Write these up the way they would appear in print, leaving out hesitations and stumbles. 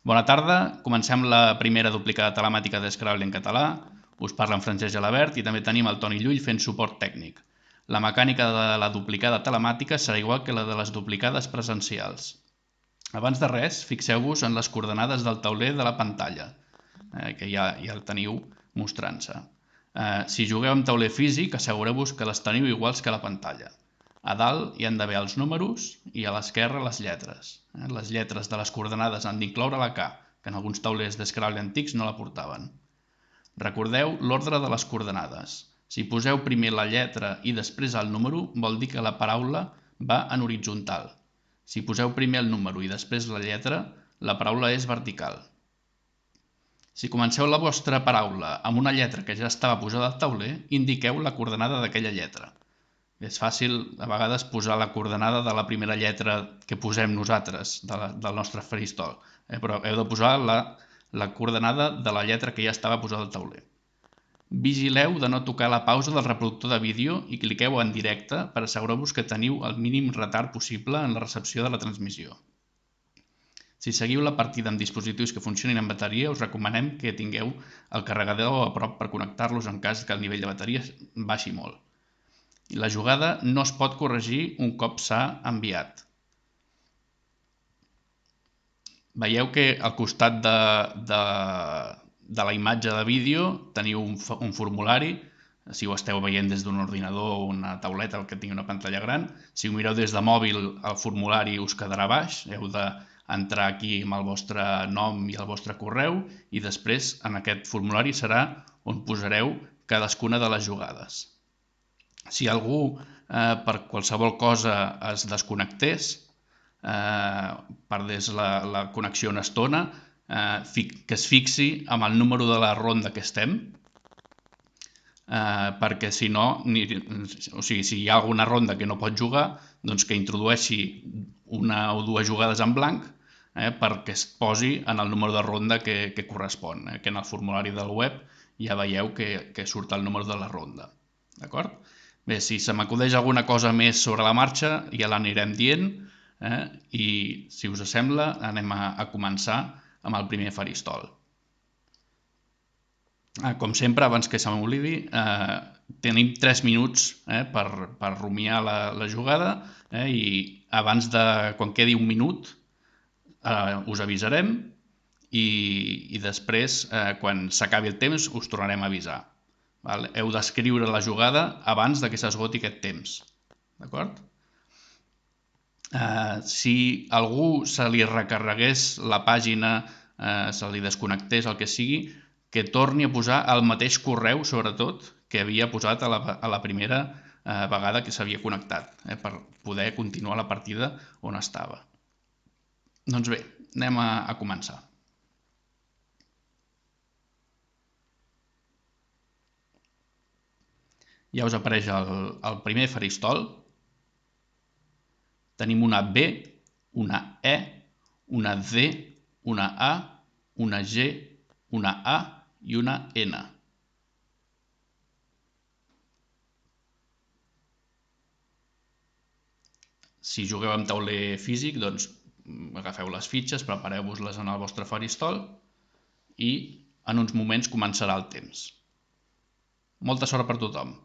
Bona tarda, comencem la primera duplicada telemàtica d'Scrabble en català. Us parla en Francesc Gelabert i també tenim el Toni Llull fent suport tècnic. La mecànica de la duplicada telemàtica serà igual que la de les duplicades presencials. Abans de res, fixeu-vos en les coordenades del tauler de la pantalla, que ja el teniu mostrant-se. Si jugueu amb tauler físic, assegureu-vos que les teniu iguals que a la pantalla. A dalt hi han d'haver els números i a l'esquerra les lletres. Les lletres de les coordenades han d'incloure la K, que en alguns taulers d'Scrabble antics no la portaven. Recordeu l'ordre de les coordenades. Si poseu primer la lletra i després el número, vol dir que la paraula va en horitzontal. Si poseu primer el número i després la lletra, la paraula és vertical. Si comenceu la vostra paraula amb una lletra que ja estava posada al tauler, indiqueu la coordenada d'aquella lletra. És fàcil a vegades posar la coordenada de la primera lletra que posem nosaltres del nostre faristol, però heu de posar la coordenada de la lletra que ja estava posada al tauler. Vigileu de no tocar la pausa del reproductor de vídeo i cliqueu en directe per assegurar-vos que teniu el mínim retard possible en la recepció de la transmissió. Si seguiu la partida amb dispositius que funcionin amb bateria, us recomanem que tingueu el carregador a prop per connectar-los en cas que el nivell de bateria baixi molt. La jugada no es pot corregir un cop s'ha enviat. Veieu que al costat de la imatge de vídeo teniu un formulari. Si ho esteu veient des d'un ordinador o una tauleta que tingui una pantalla gran. Si ho mireu des de mòbil, el formulari us quedarà baix. Heu d'entrar aquí amb el vostre nom i el vostre correu i després en aquest formulari serà on posareu cadascuna de les jugades. Si algú per qualsevol cosa es desconnectés, perdés la connexió una estona, que es fixi amb el número de la ronda que estem, perquè si no, si hi ha alguna ronda que no pot jugar, doncs que introdueixi una o dues jugades en blanc perquè es posi en el número de ronda que correspon, que en el formulari del web ja veieu que surt el número de la ronda. D'acord? Bé, si se m'acudeix alguna cosa més sobre la marxa, ja l'anirem dient, i si us sembla anem a començar amb el primer faristol. Com sempre, abans que se m'oblidi, tenim 3 minuts per rumiar la jugada i abans quan quedi un minut us avisarem i després, quan s'acabi el temps, us tornarem a avisar. Heu d'escriure la jugada abans que s'esgoti aquest temps. D'acord? Si algú se li recarregués la pàgina, se li desconnectés, el que sigui, que torni a posar el mateix correu, sobretot, que havia posat a la primera vegada que s'havia connectat, per poder continuar la partida on estava. Doncs bé, anem a començar. Ja us apareix el primer faristol. Tenim una B, una E, una D, una A, una G, una A i una N. Si jugueu amb tauler físic, doncs agafeu les fitxes, prepareu-vos-les en el vostre faristol i en uns moments començarà el temps. Molta sort per tothom!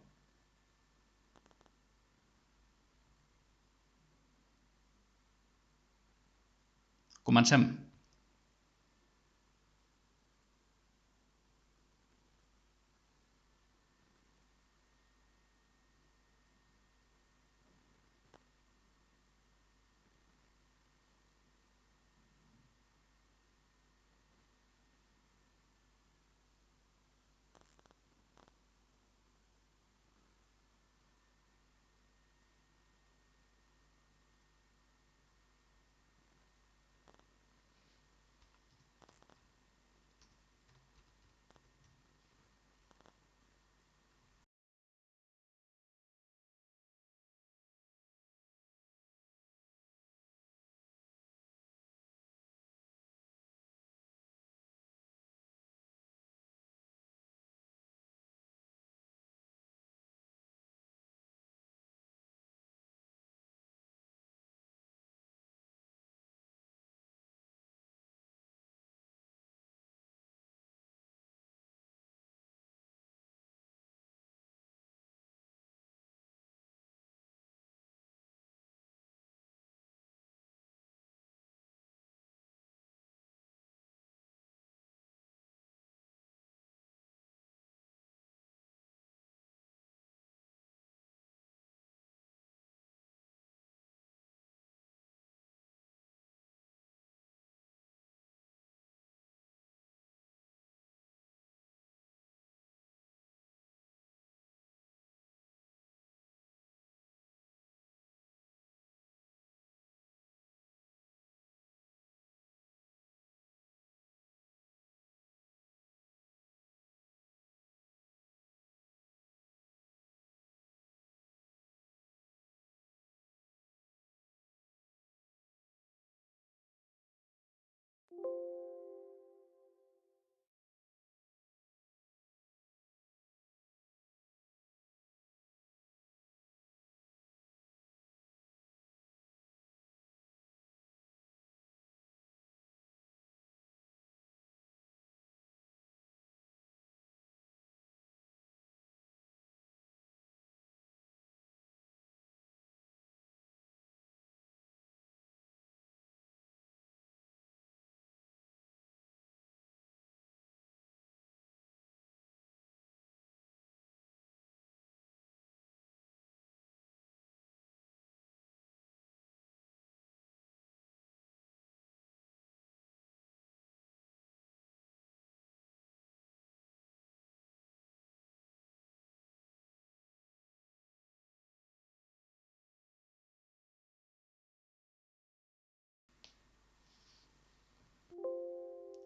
Comencem!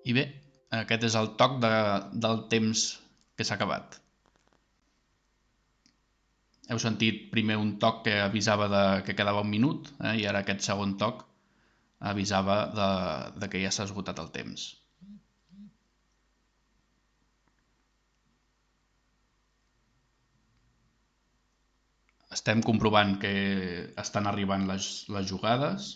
I bé, aquest és el toc del temps que s'ha acabat. Heu sentit primer un toc que avisava que quedava un minut, i ara aquest segon toc avisava de que ja s'ha esgotat el temps. Estem comprovant que estan arribant les jugades.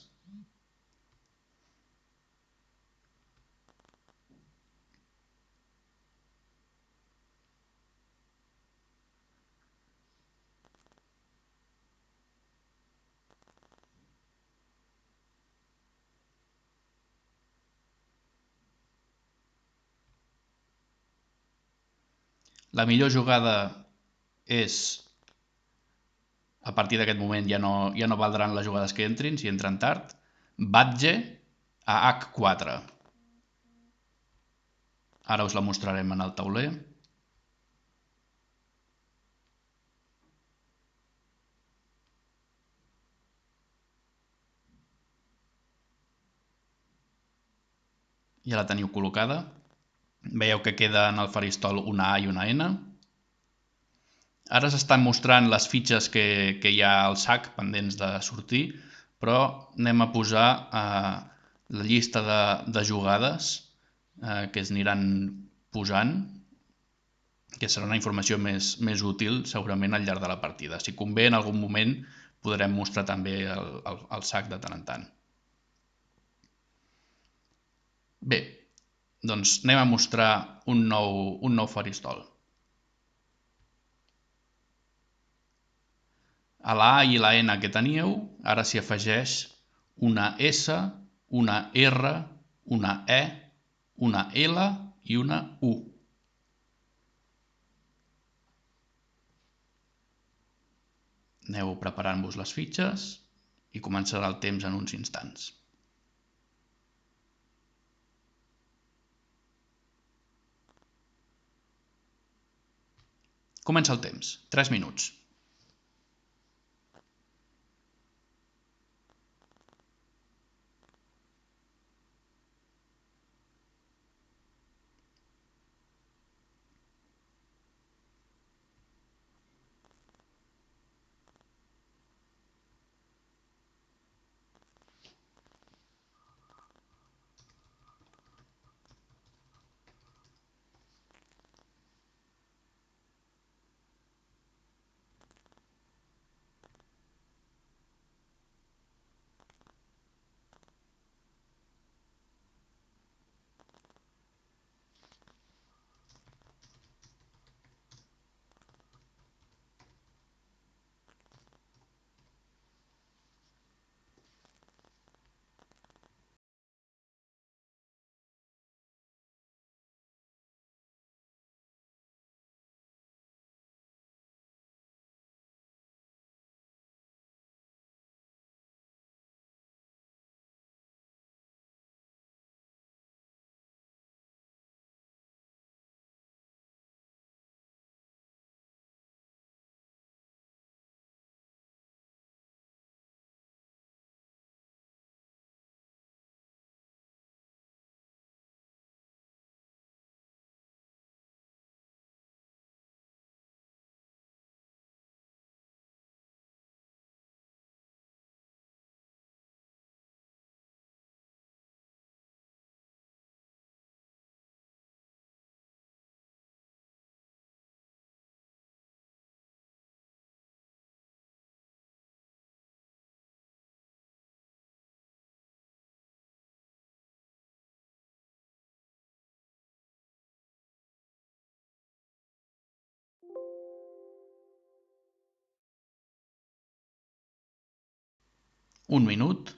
La millor jugada és, a partir d'aquest moment ja no valdran les jugades que entrin, si entren tard, Batge a H4. Ara us la mostrarem en el tauler. Ja la teniu col·locada. Veieu que queda en el faristol una A i una N. Ara s'estan mostrant les fitxes que hi ha al sac pendents de sortir, però anem a posar la llista de jugades que es aniran posant, que serà una informació més útil segurament al llarg de la partida. Si convé, en algun moment podrem mostrar també el sac de tant en tant. Bé, doncs anem a mostrar un nou faristol. A la A i la N que teníeu, ara s'hi afegeix una S, una R, una E, una L i una U. Aneu preparant-vos les fitxes i començarà el temps en uns instants. Comença el temps, 3 minuts. Un minut.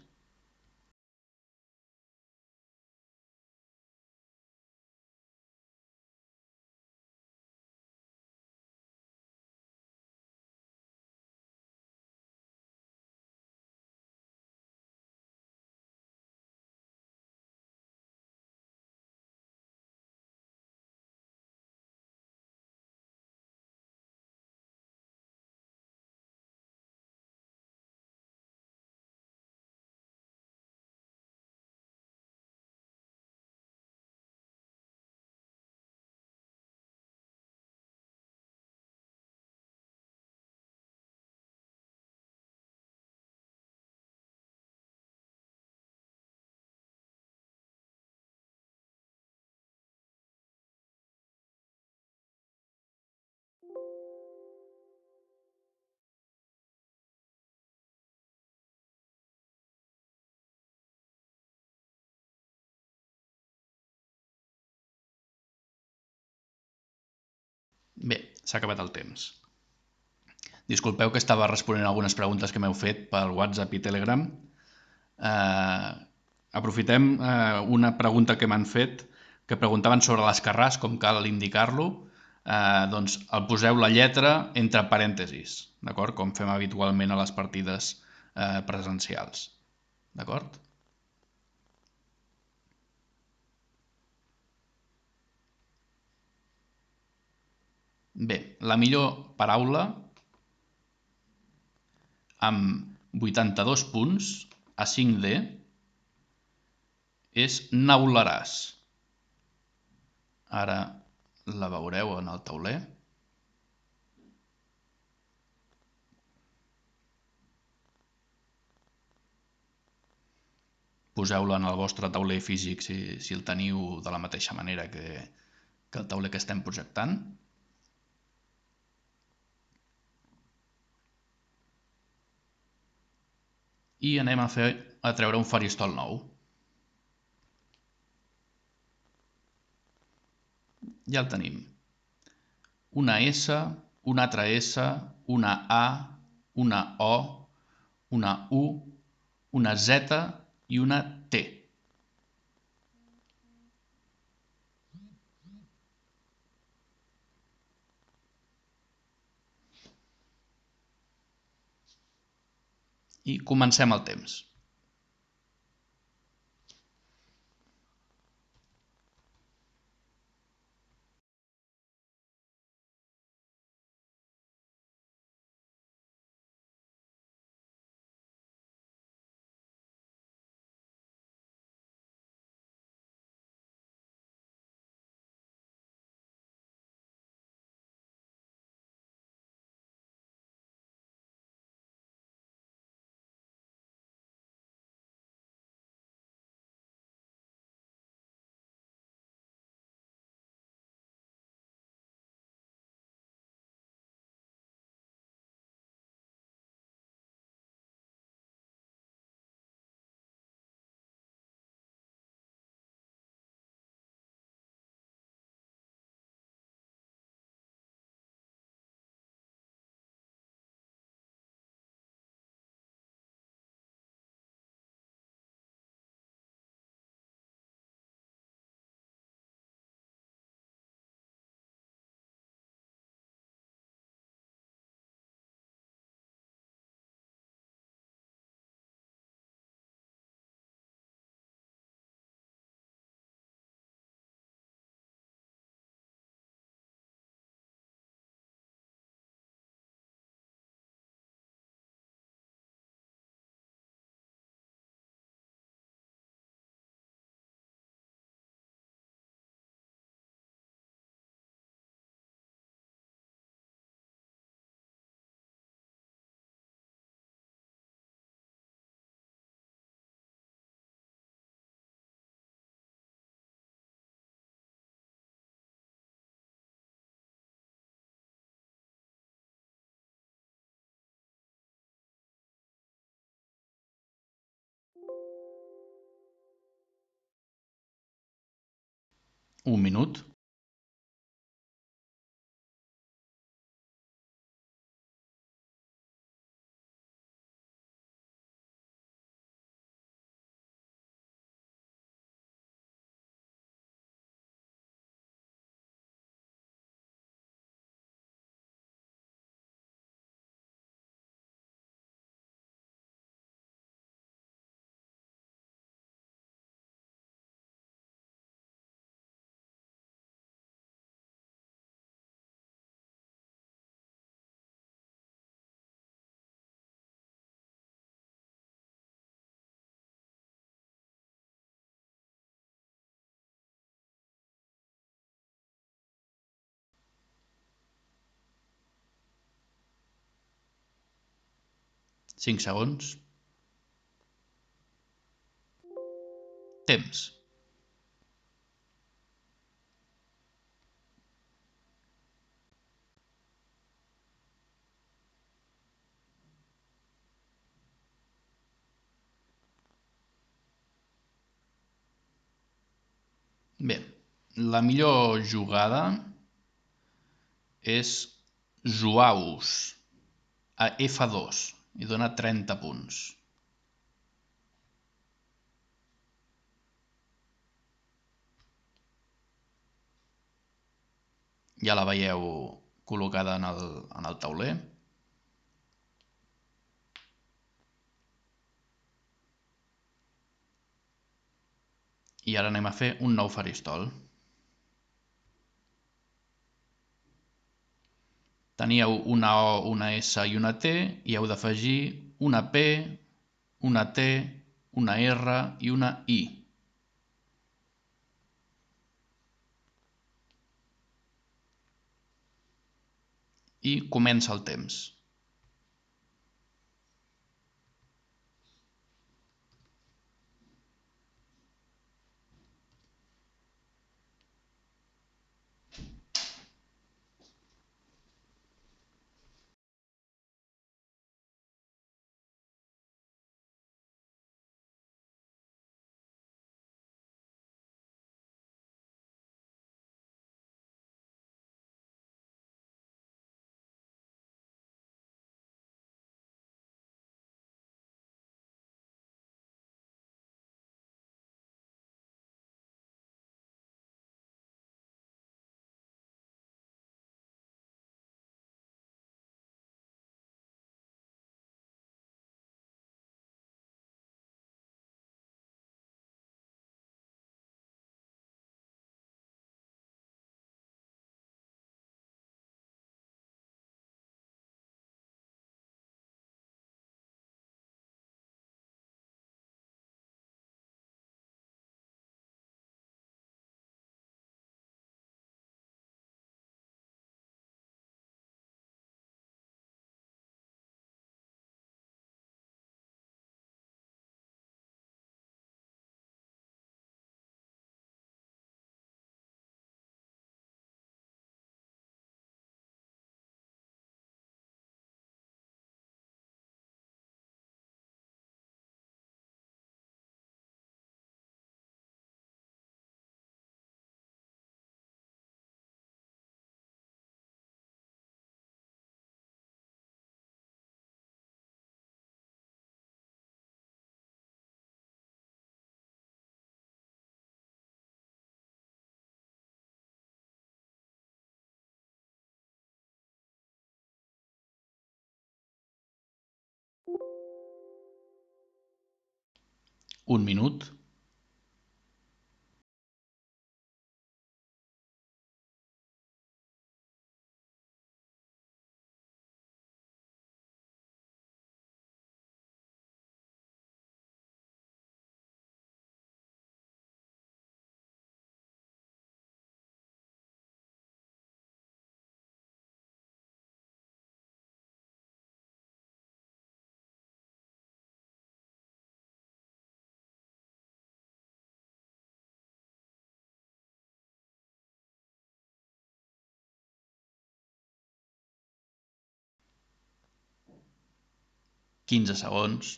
Bé, s'ha acabat el temps. Disculpeu que estava responent algunes preguntes que m'heu fet per WhatsApp i Telegram. Aprofitem una pregunta que m'han fet, que preguntaven sobre l'escarràs, com cal indicar-lo. Doncs el poseu la lletra entre parèntesis, d'acord? Com fem habitualment a les partides presencials. D'acord? Bé, la millor paraula amb 82 punts a 5D és neularàs. Ara la veureu en el tauler. Poseu-la en el vostre tauler físic si el teniu de la mateixa manera que el tauler que estem projectant. I anem a treure un faristol nou. Ja el tenim. Una S, una altra S, una A, una O, una U, una Z i una T. I comencem el temps. Un minut. Cinc segons. Temps. Bé, la millor jugada és Zuaus, a F2, i dona 30 punts. Ja la veieu col·locada en el tauler. I ara anem a fer un nou faristol. Teníeu una O, una S i una T, i heu d'afegir una P, una T, una R i una I. I comença el temps. Un minut. Quinze segons.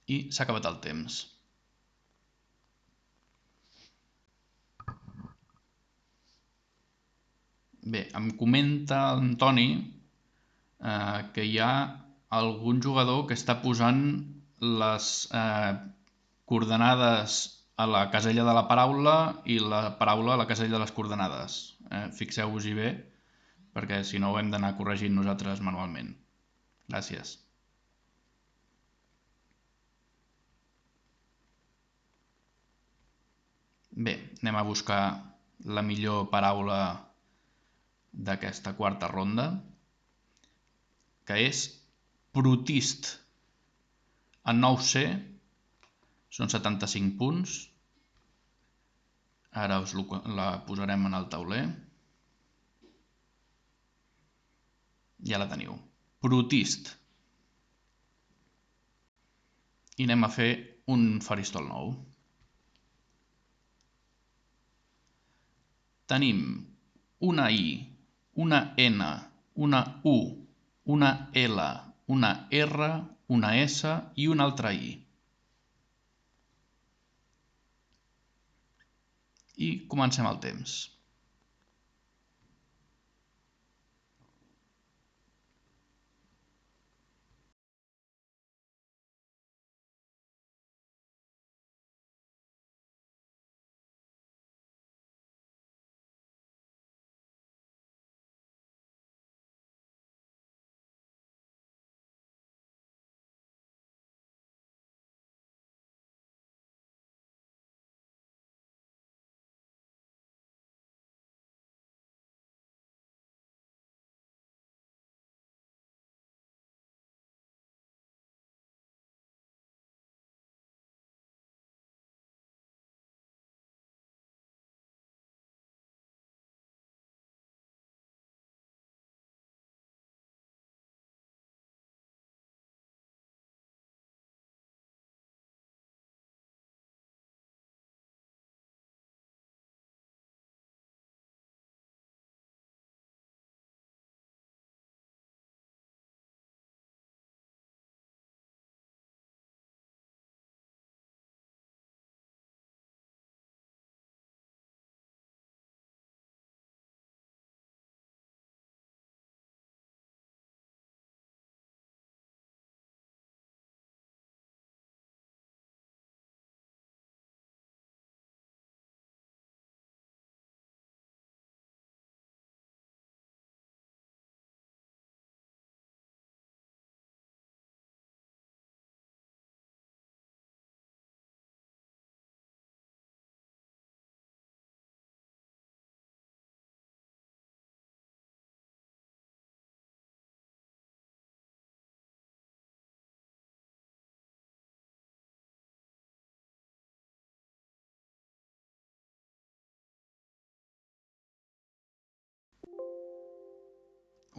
I s'ha acabat el temps. Bé, em comenta en Toni que hi ha algun jugador que està posant les coordenades a la casella de la paraula i la paraula a la casella de les coordenades. Fixeu-vos-hi bé, perquè si no ho hem d'anar corregint nosaltres manualment. Gràcies. Bé, anem a buscar la millor paraula d'aquesta quarta ronda, que és protist. En 9C són 75 punts. Ara us la posarem en el tauler. Ja la teniu. Protist. I anem a fer un faristol nou. tenim una I, una N, una U, una L, una R, una S i una altra I. I comencem el temps.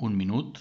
Un minut.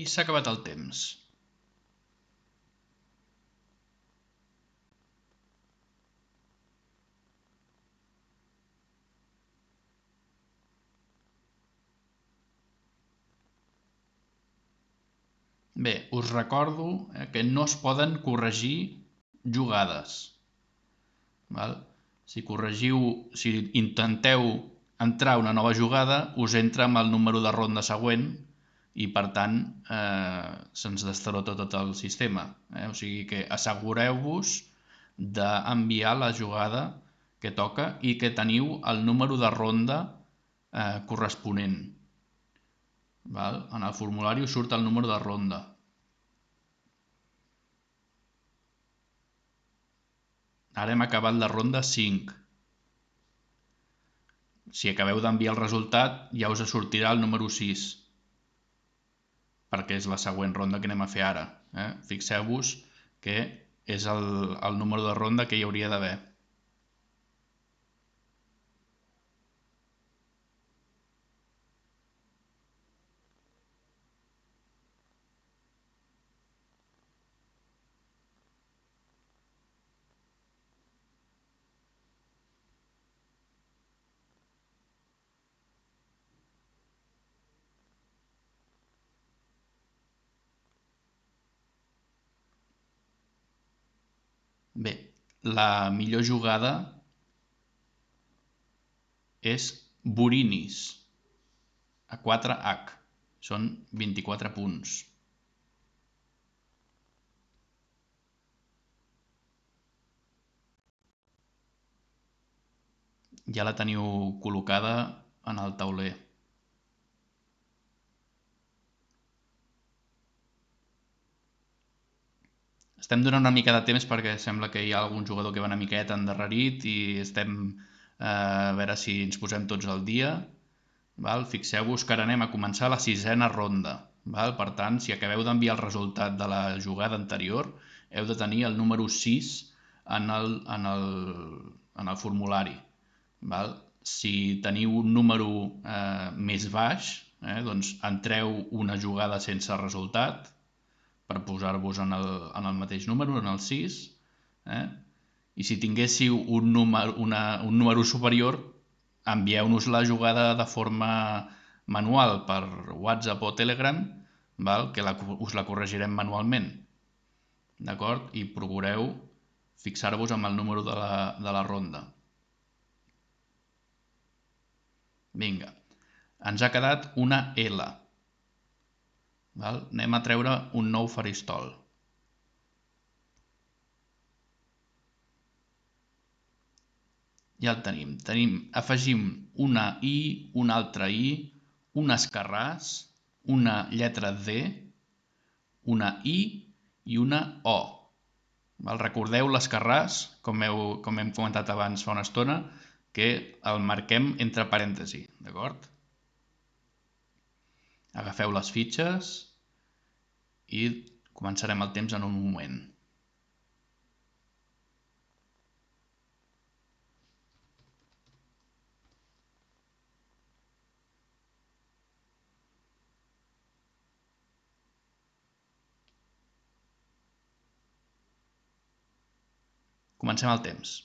I s'ha acabat el temps. Bé, us recordo que no es poden corregir jugades. Val? Si intenteu entrar una nova jugada, us entra amb el número de ronda següent i, per tant, se'ns destarota tot el sistema. O sigui que assegureu-vos d'enviar la jugada que toca i que teniu el número de ronda corresponent. Val? En el formulari us surt el número de ronda. Ara hem acabat la ronda 5. Si acabeu d'enviar el resultat, ja us sortirà el número 6, perquè és la següent ronda que anem a fer ara. Fixeu-vos que és el número de ronda que hi hauria d'haver. Bé, la millor jugada és Burinis. a 4H. Són 24 punts. Ja la teniu col·locada en el tauler. Estem donant una mica de temps perquè sembla que hi ha algun jugador que va una miqueta endarrerit i estem a veure si ens posem tots al dia. Fixeu-vos que ara anem a començar la 6a ronda. Per tant, si acabeu d'enviar el resultat de la jugada anterior, heu de tenir el número 6 en el formulari. Si teniu un número més baix, doncs entreu una jugada sense resultat per posar-vos en el mateix número, en el 6. I si tinguéssiu un número superior, envieu-nos la jugada de forma manual per WhatsApp o Telegram, que us la corregirem manualment. D'acord? I procureu fixar-vos amb el número de la ronda. Vinga. Ens ha quedat una L. Anem a treure un nou faristol. Ja el tenim. Afegim una I, una altra I, un escarràs, una lletra D, una I i una O. Recordeu l'escarràs, com hem comentat abans fa una estona, que el marquem entre parèntesi, d'acord? Agafeu les fitxes i començarem el temps en un moment. Comencem el temps.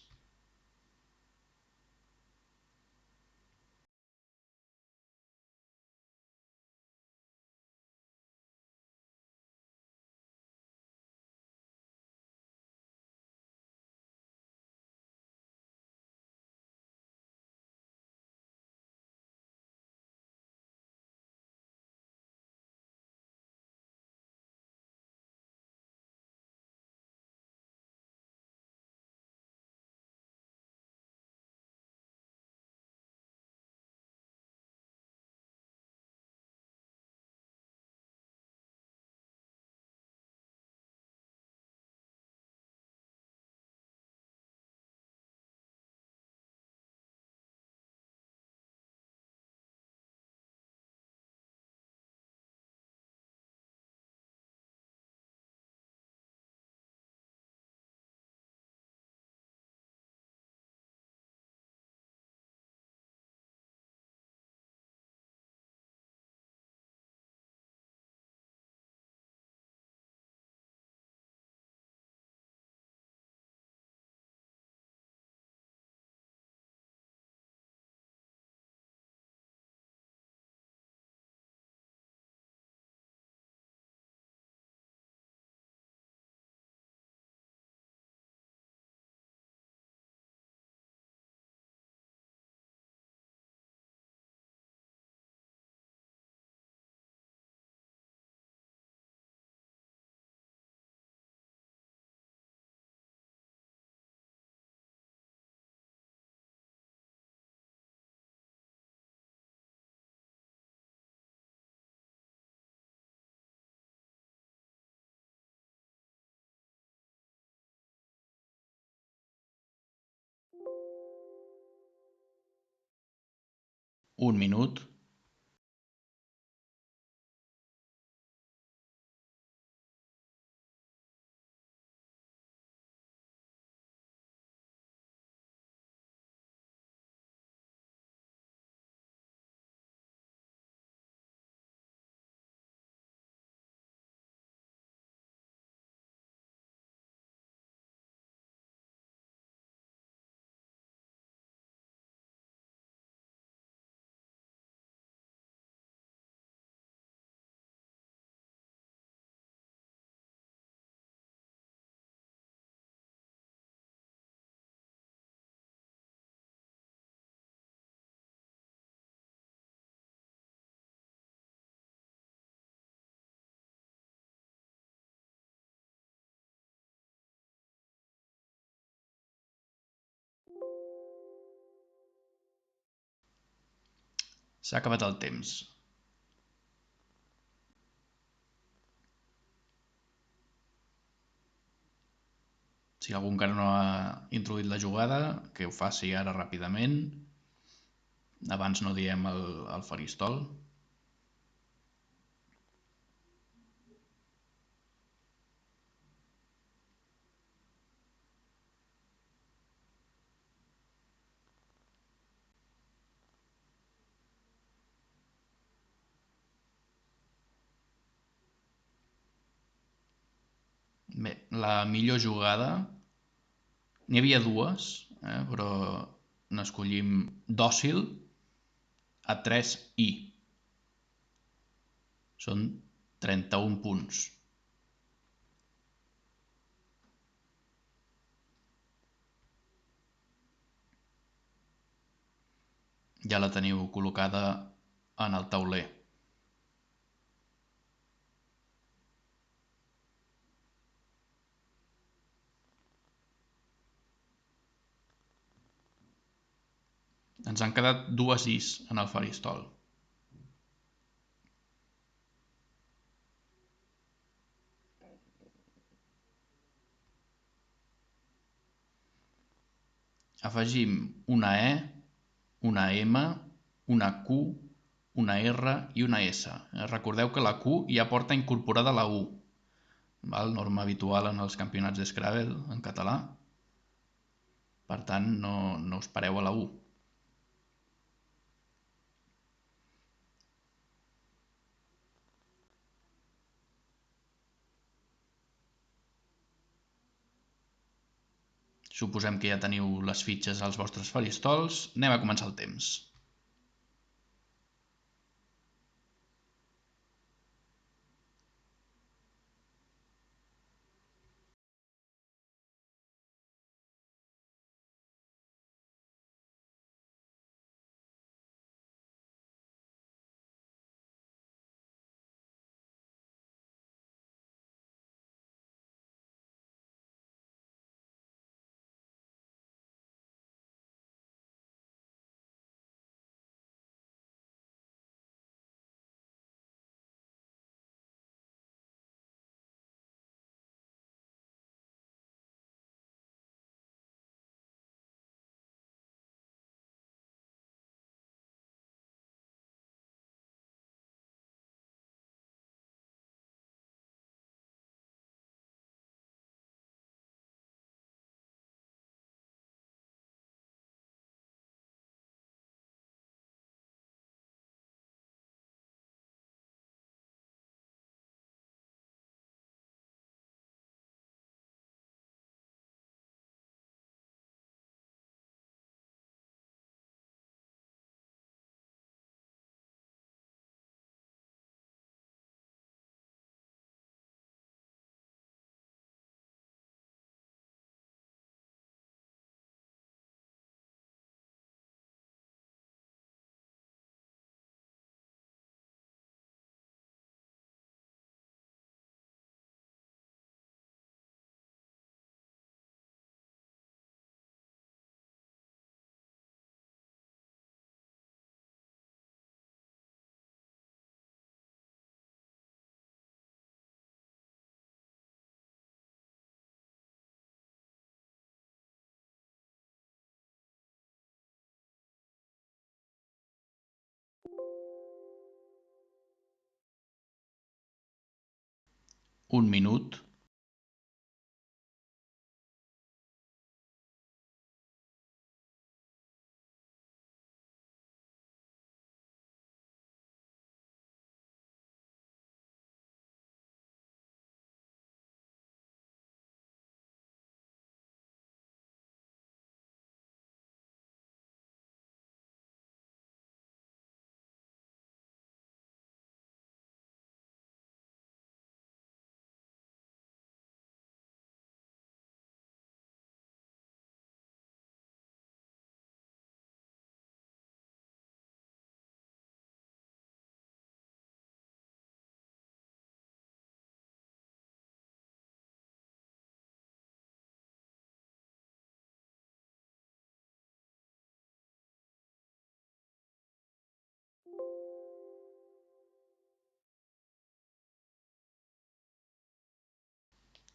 Un minut. S'ha acabat el temps. Si algú encara no ha introduït la jugada, que ho faci ara ràpidament. Abans no diem el faristol. Bé, la millor jugada, n'hi havia dues, però n'escollim dòcil a 3i. Són 31 punts. Ja la teniu col·locada en el tauler. Ens han quedat dues is en el faristol. Afegim una E, una M, una Q, una R i una S. Recordeu que la Q ja porta incorporada la U, norma habitual en els campionats de Scrabble en català. Per tant, no us pareu a la U. Suposem que ja teniu les fitxes als vostres faristols. Anem a començar el temps. Un minut.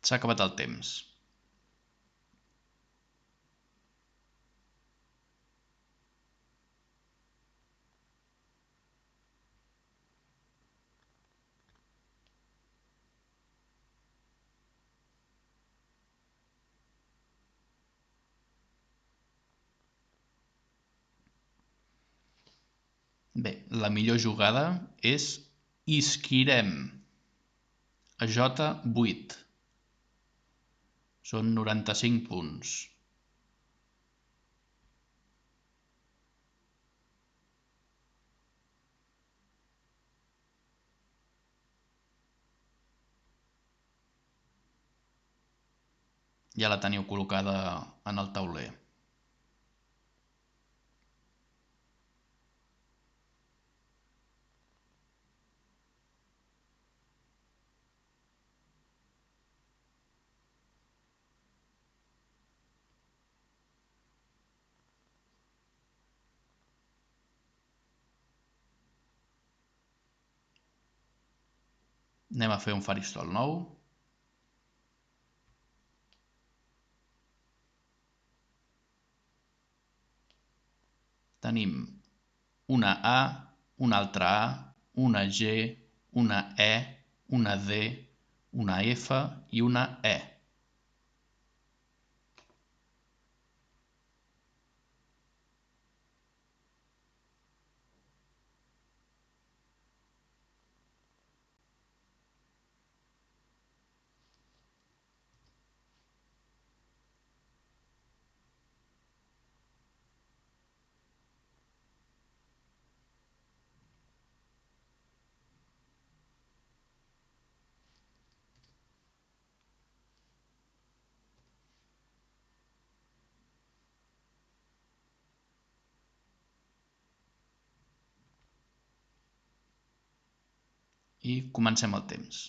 S'ha acabat el temps. Bé, la millor jugada és Isquirem, a J8. Són 95 punts. Ja la teniu col·locada en el tauler. Anem a fer un faristol nou. Tenim una A, una altra A, una G, una E, una D, una F i una E. I comencem el temps.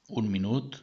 Un minut.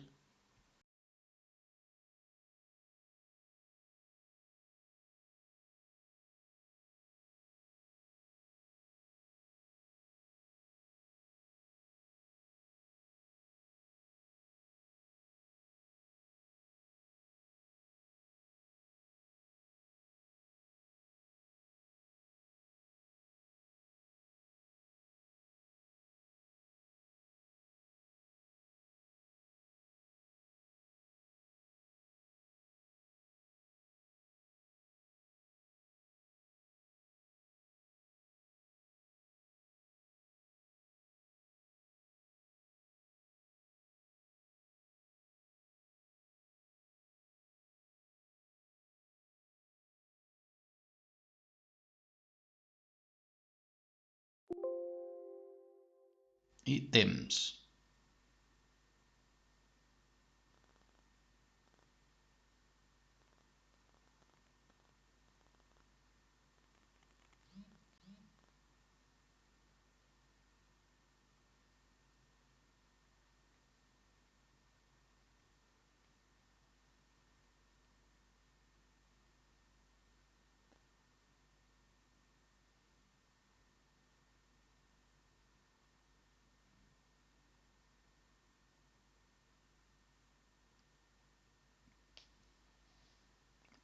i temps.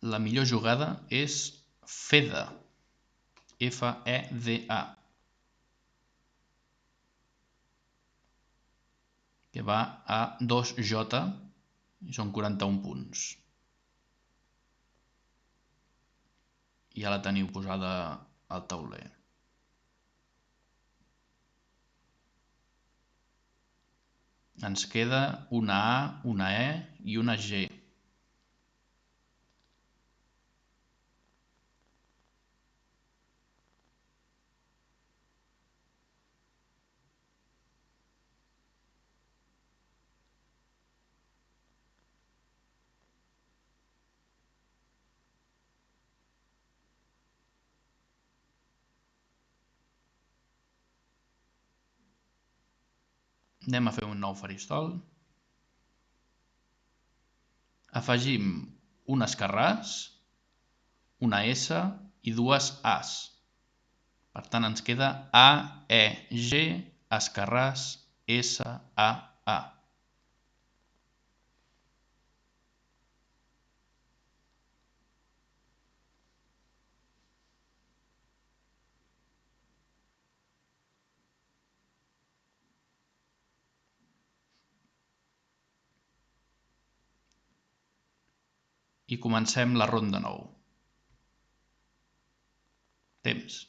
La millor jugada és FEDA, F-E-D-A, que va a 2J i són 41 punts. Ja la teniu posada al tauler. Ens queda una A, una E i una G. Anem a fer un nou faristol. Afegim un escarràs, una S i dues As. Per tant, ens queda A-E-G, escarràs, S-A-A. I comencem la ronda 9. Temps.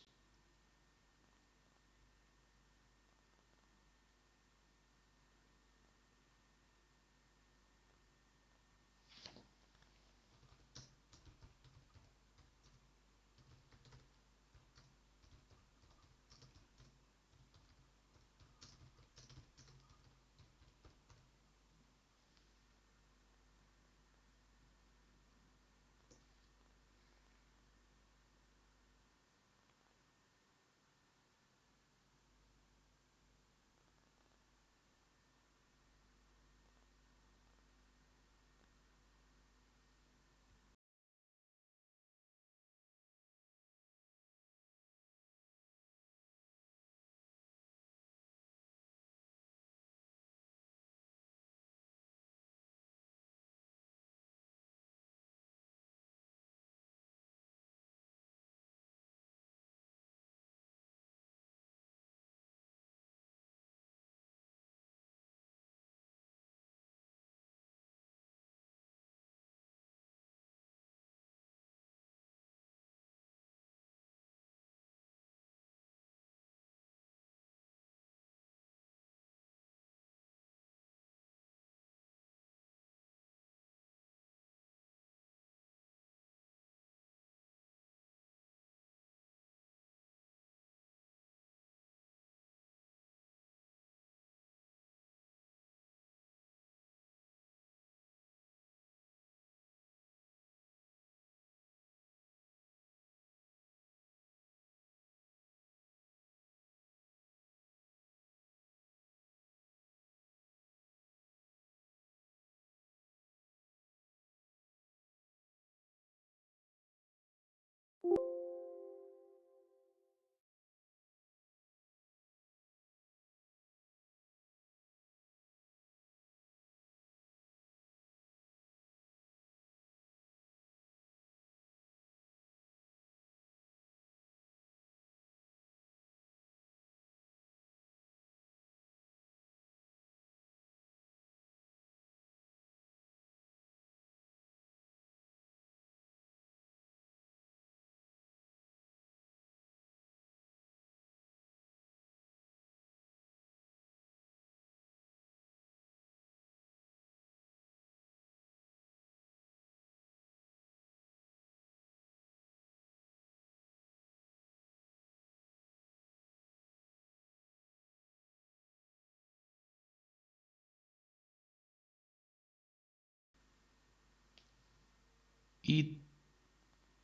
i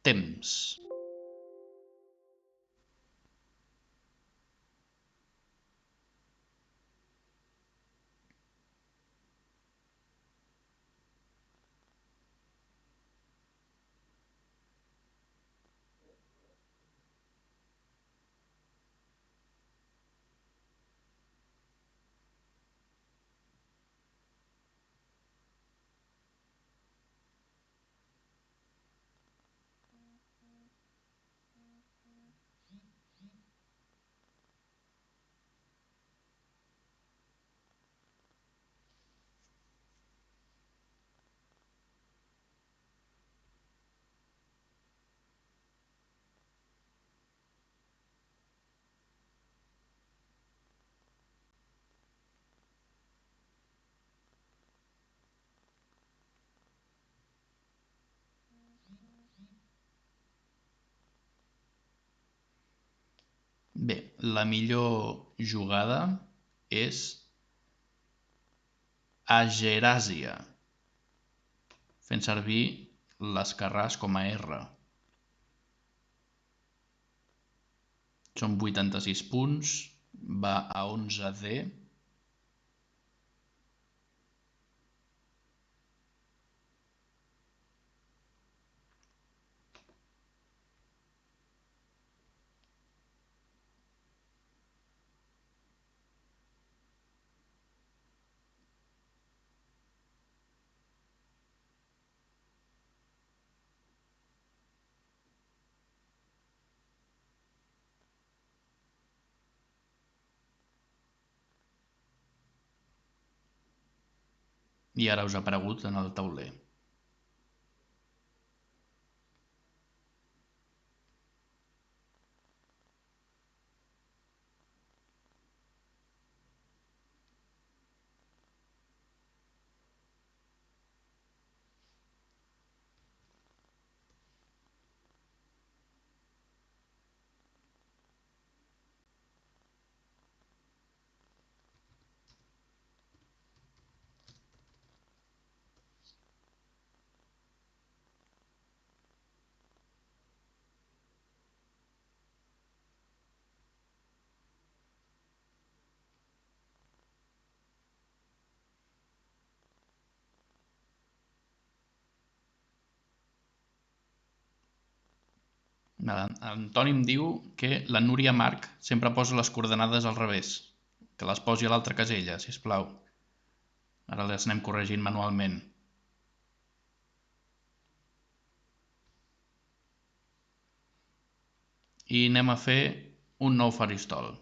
temps. Bé, la millor jugada és Ageràsia, fent servir l'Escarràs com a R. Són 86 punts, va a 11D. I ara us ha aparegut en el tauler. Antoni em diu que la Núria Marc sempre posa les coordenades al revés, que les posi a l'altra casella, si us plau. Ara les anem corregint manualment. I anem a fer un nou faristol.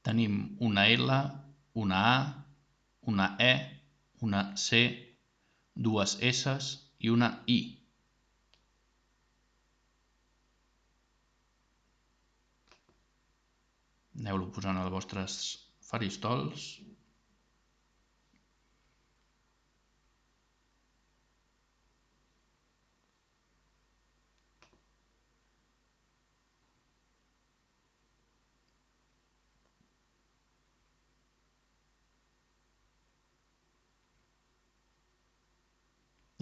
Tenim una L, una A, una E, una C, dues S i una I. Aneu-lo posant als vostres faristols.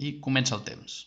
I comença el temps.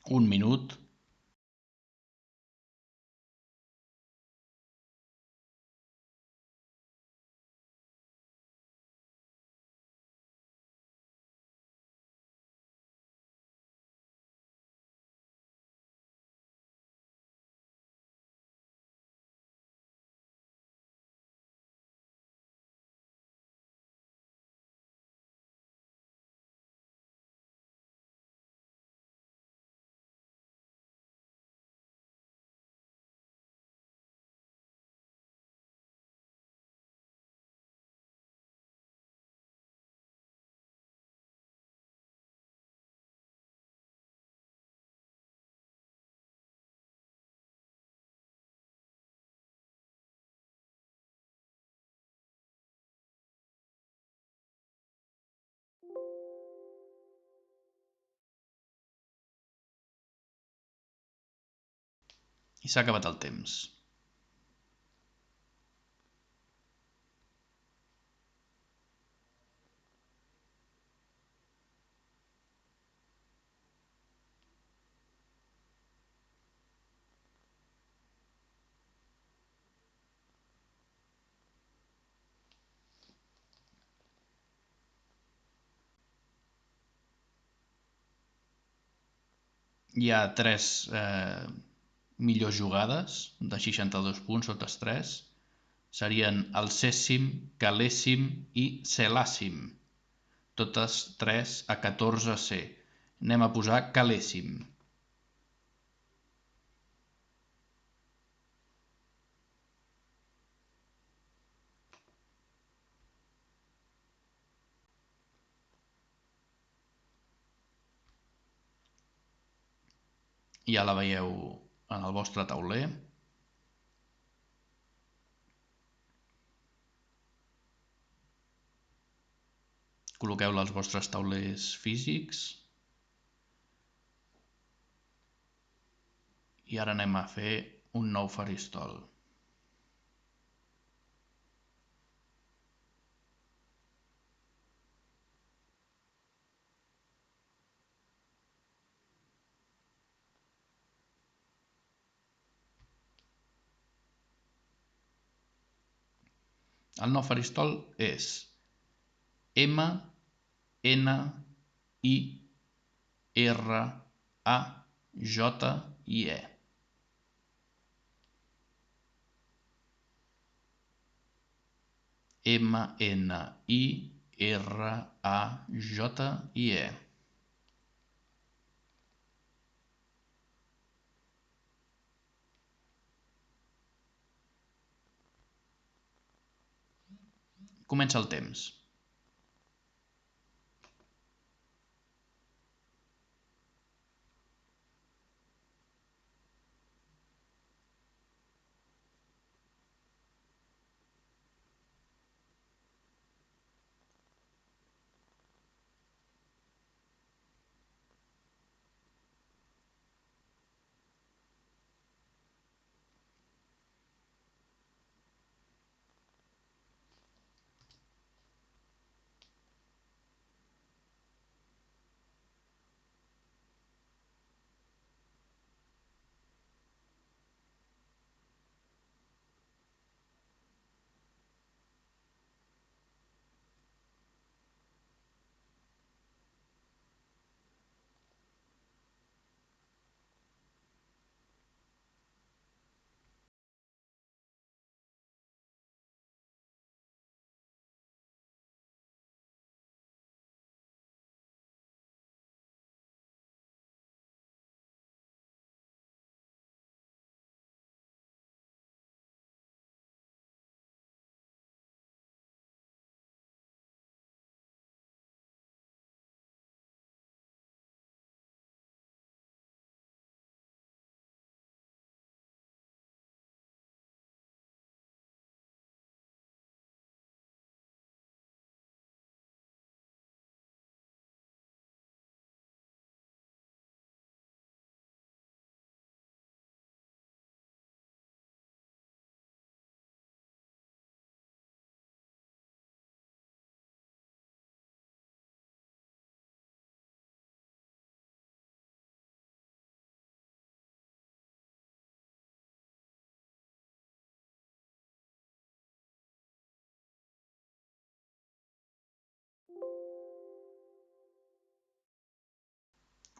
Un minut. I s'ha acabat el temps. Hi ha tres millors jugades de 62 punts o tres. Serien Alcéssim, Caléssim i Celàssim. Totes tres a 14C. Anem a posar Caléssim. Ja la veieu en el vostre tauler. Col·loqueu-la als vostres taulers físics. I ara anem a fer un nou faristol. El nou faristol és M, N, I, R, A, J i E. M, N, I, R, A, J i E. Comença el temps.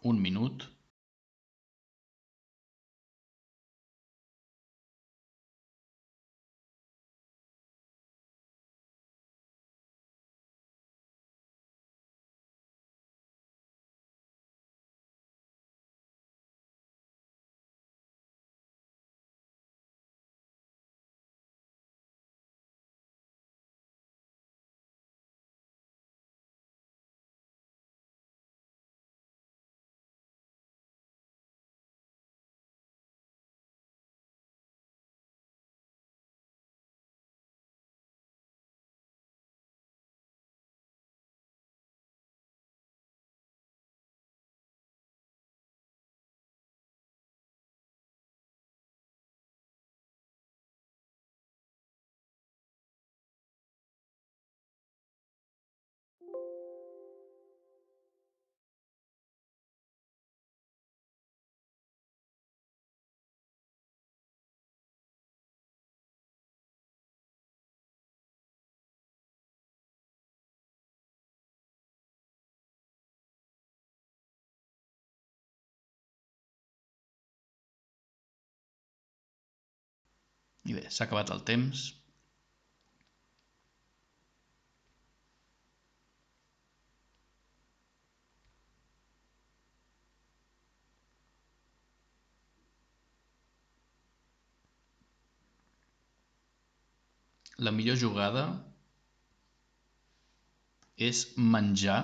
1 minut. I bé, s'ha acabat el temps. La millor jugada és menjar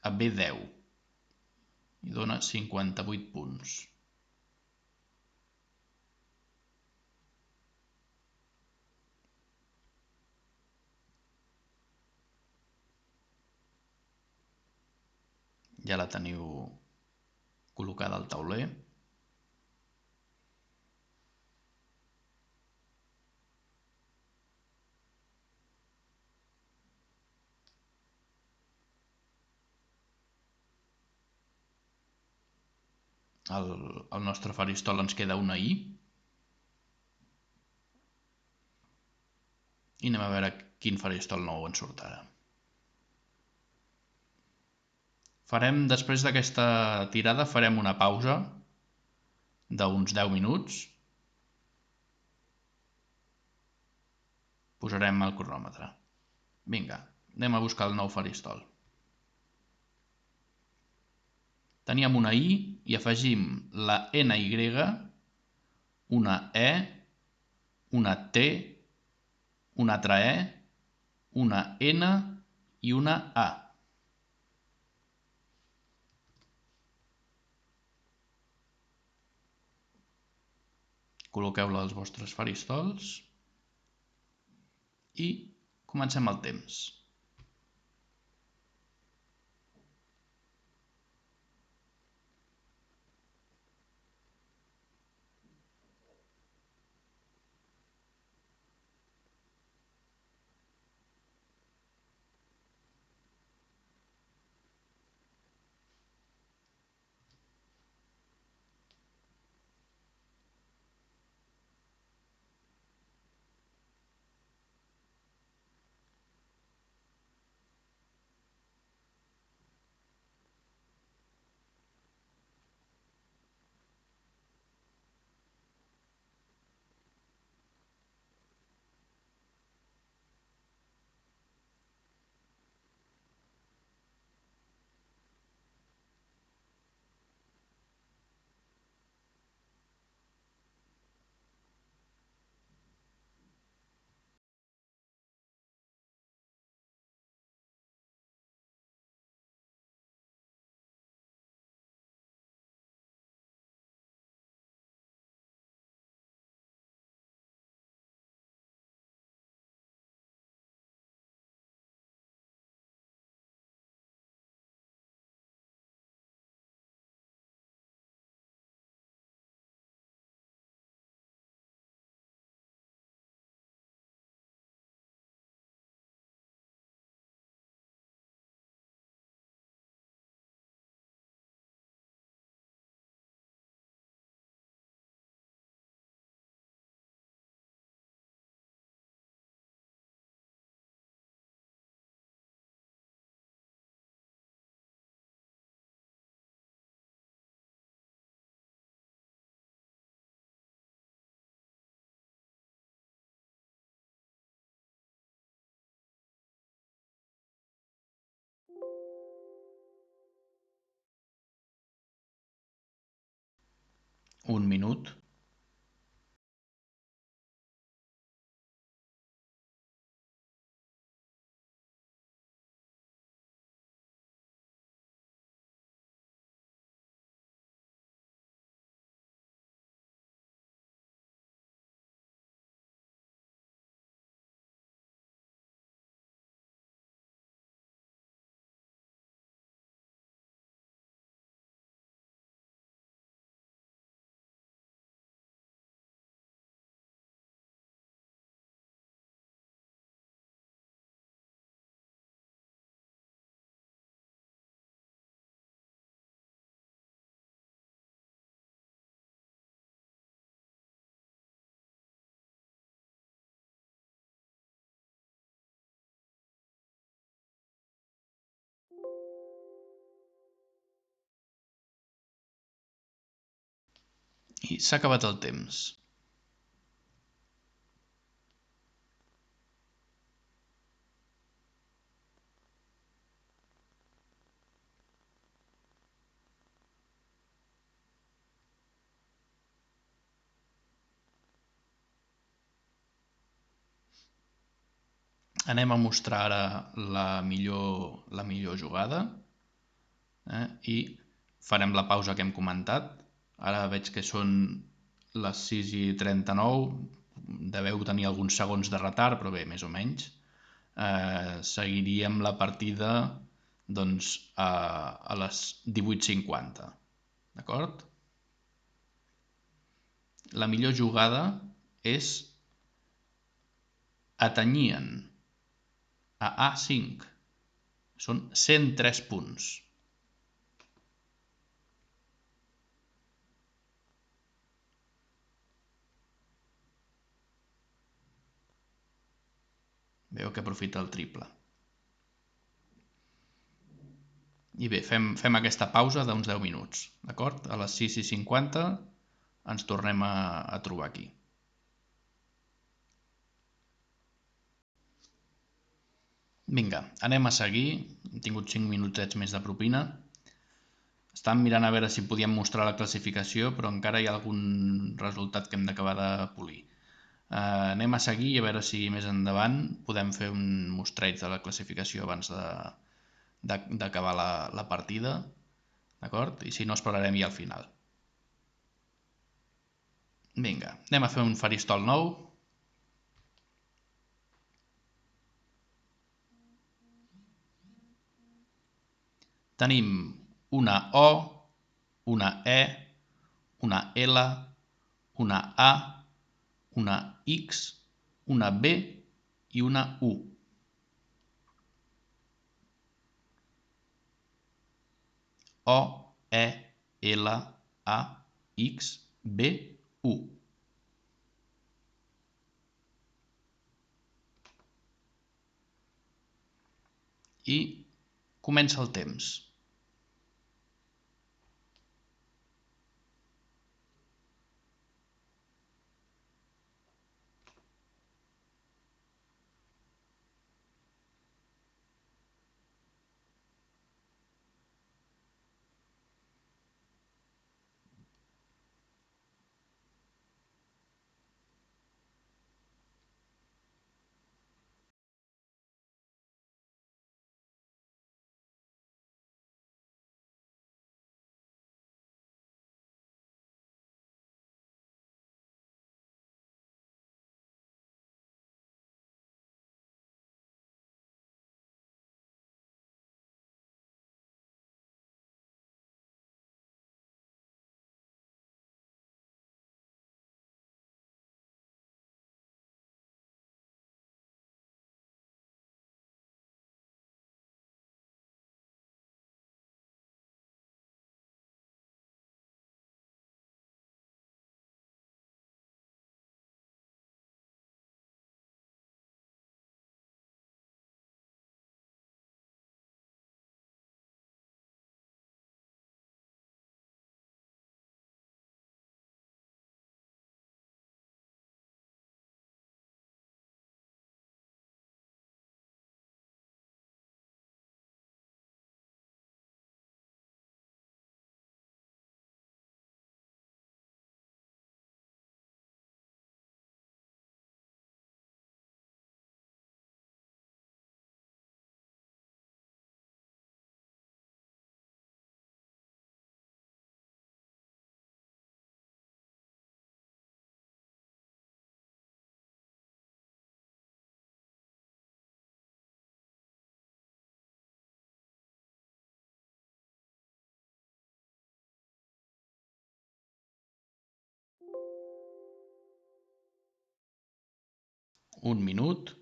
a B10 i dona 58 punts. Ja la teniu col·locada al tauler. Al nostre faristol ens queda una I. I anem a veure quin faristol nou ens surt ara. Després d'aquesta tirada farem una pausa d'uns 10 minuts. Posarem el cronòmetre. Vinga, anem a buscar el nou faristol. Teníem una I i afegim la NY, una E, una T, una altra E, una N i una A. Col·loqueu-la als vostres faristols i comencem el temps. 1 minut. I s'ha acabat el temps. Anem a mostrar ara la millor jugada, i farem la pausa que hem comentat. Ara veig que són les 6:39, deveu tenir alguns segons de retard, però bé, més o menys. Seguiríem la partida doncs, a les 18:50, d'acord? La millor jugada és atenyien a A5, són 103 punts. Veu que aprofita el triple. I bé, fem aquesta pausa d'uns 10 minuts, d'acord? A les 6:50 ens tornem a trobar aquí. Vinga, anem a seguir. Hem tingut 5 minutets més de propina. Estàvem mirant a veure si podíem mostrar la classificació, però encara hi ha algun resultat que hem d'acabar de polir. Anem a seguir i a veure si més endavant podem fer un mostreig de la classificació abans d'acabar la partida, d'acord? I si no, esperarem ja al final. Vinga, anem a fer un faristol nou. Tenim una O, una E, una L, una A, una X, una B i una U. O, E, L, A, X, B, U. I comença el temps. 1 minut.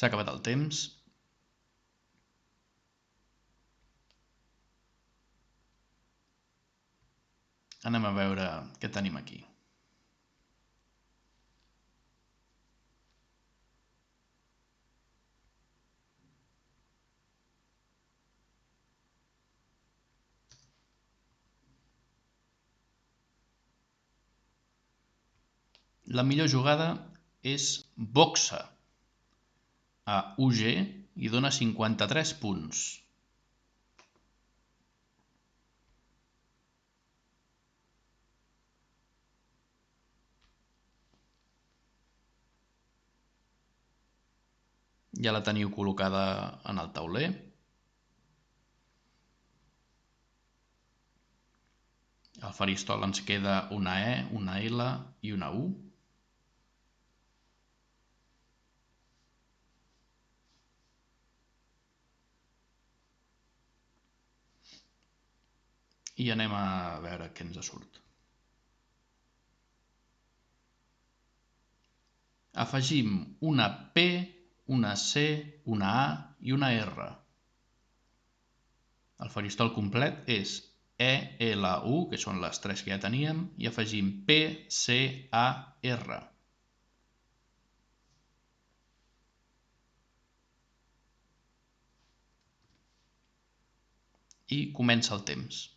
S'ha acabat el temps. Anem a veure què tenim aquí. La millor jugada és boxa a UG i dona 53 punts. Ja la teniu col·locada en el tauler. Al faristol ens queda una E, una L i una U. I anem a veure què ens surt. Afegim una P, una C, una A i una R. El faristol complet és E, L, U, que són les tres que ja teníem, i afegim P, C, A, R. I comença el temps.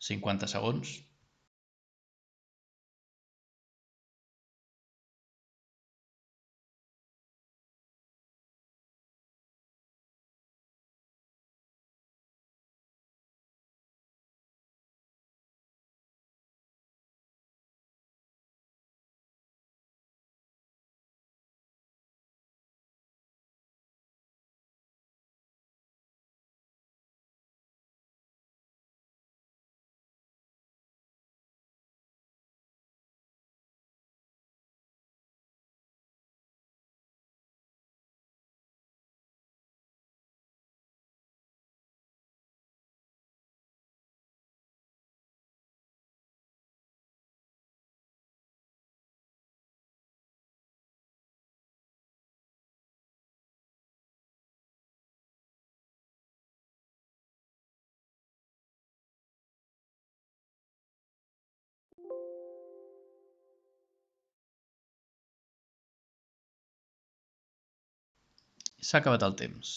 50 segons. S'ha acabat el temps.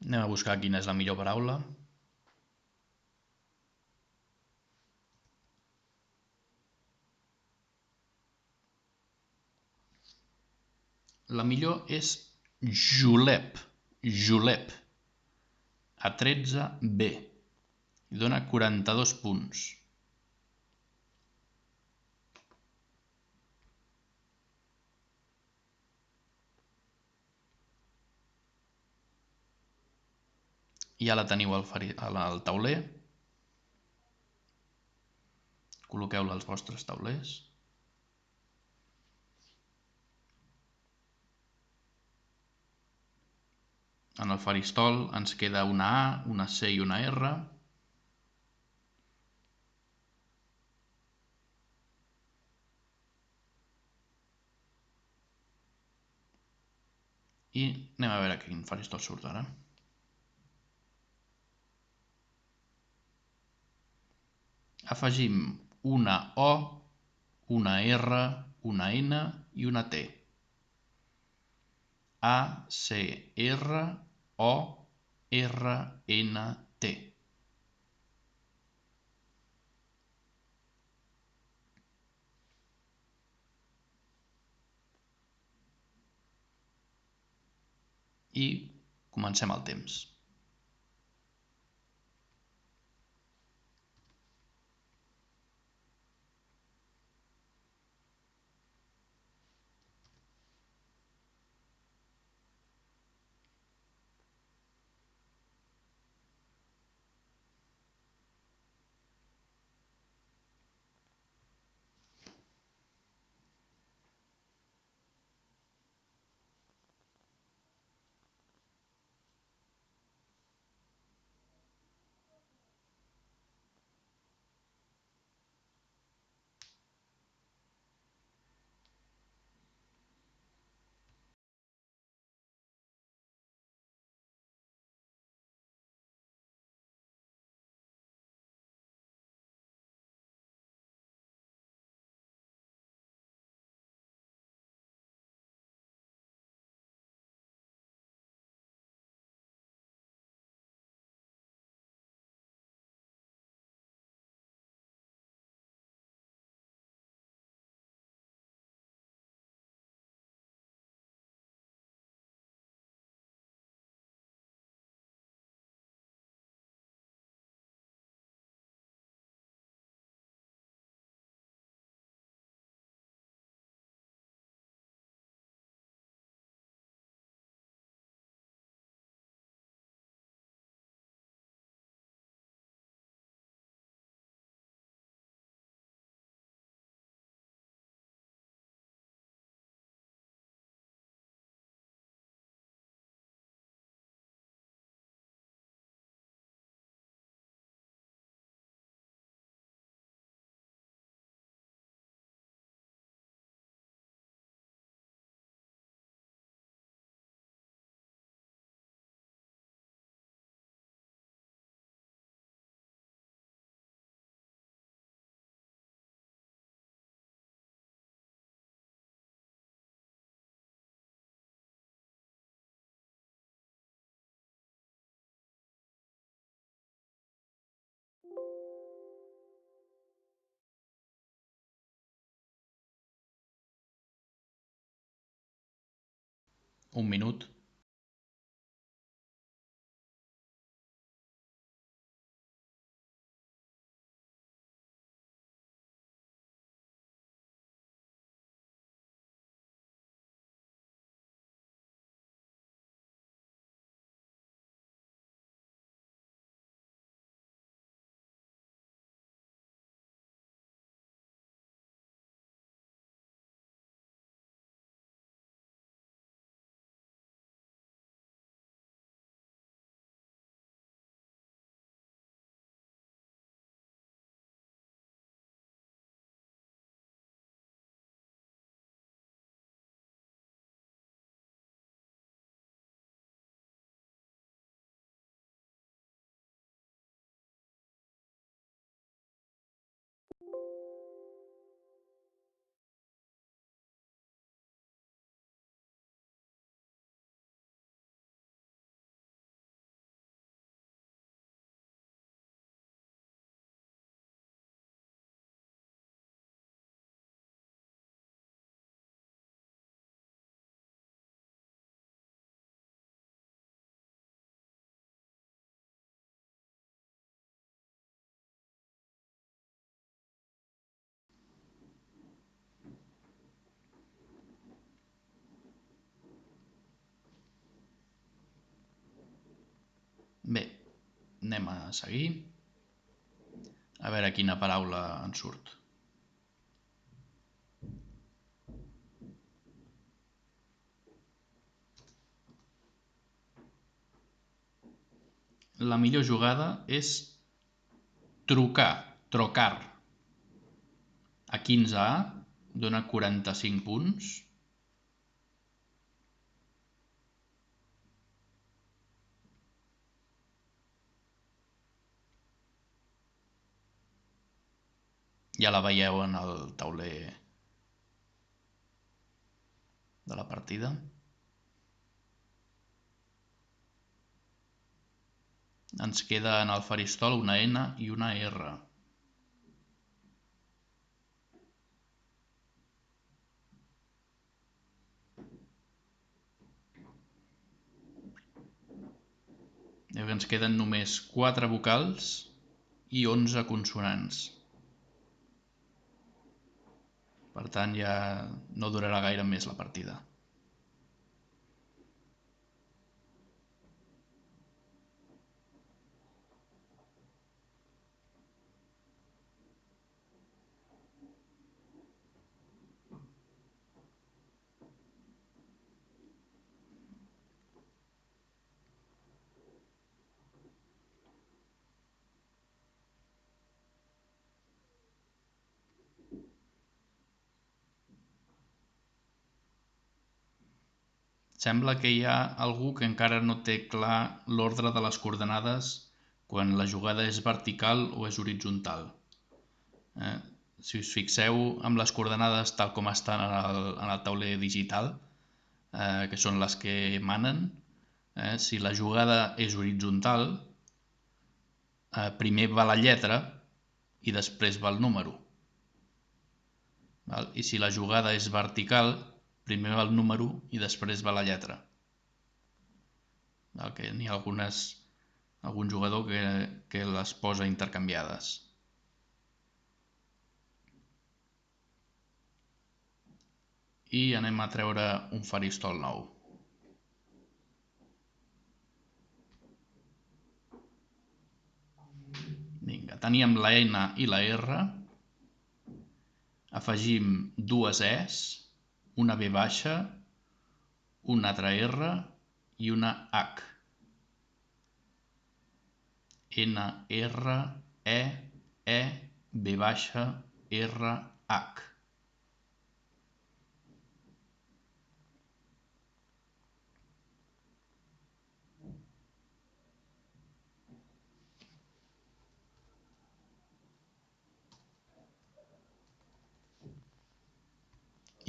Anem a buscar quina és la millor paraula. La millor és julep. Julep. A 13B. I dona 42 punts. Ja la teniu al tauler. Col·loqueu-la als vostres taulers. En el faristol ens queda una A, una C i una R. I anem a veure quin faristol surt ara. Afegim una O, una R, una N i una T. A, C, R, O, R, N, T. I comencem el temps. Un minut. Bé, anem a seguir. A veure quina paraula en surt. La millor jugada és trucar, trocar. A 15A dona 45 punts. Ja la veieu en el tauler de la partida. Ens queda en el faristol una N i una R. Ens queden només 4 vocals i 11 consonants. Per tant, ja no durarà gaire més la partida. Sembla que hi ha algú que encara no té clar l'ordre de les coordenades quan la jugada és vertical o és horitzontal. Si us fixeu amb les coordenades tal com estan en el tauler digital, que són les que manen, si la jugada és horitzontal, primer va la lletra i després va el número. I si la jugada és vertical, primer va el número i després va la lletra. Que n'hi ha algun jugador que les posa intercanviades. I anem a treure un faristol nou. Vinga, teníem la N i la R. Afegim dues Es, una V baixa, una altra R i una H. N, R, E, V baixa, R, H.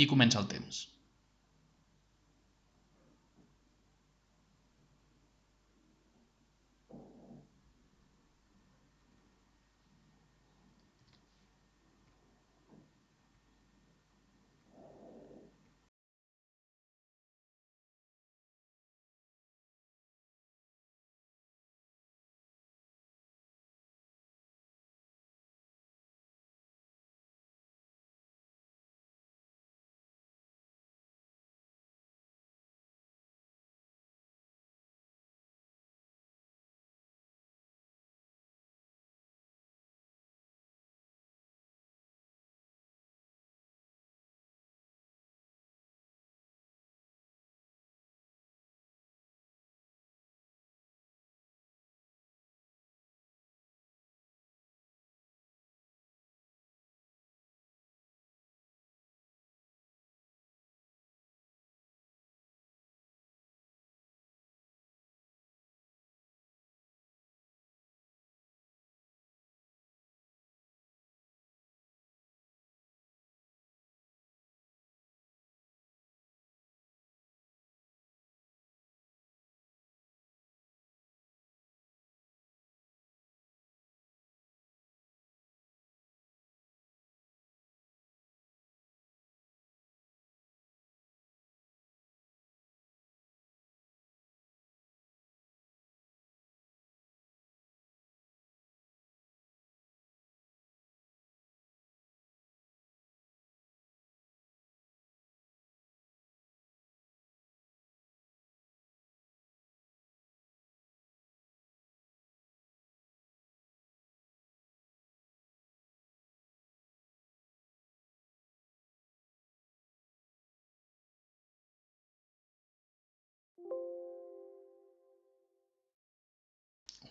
I comença el temps.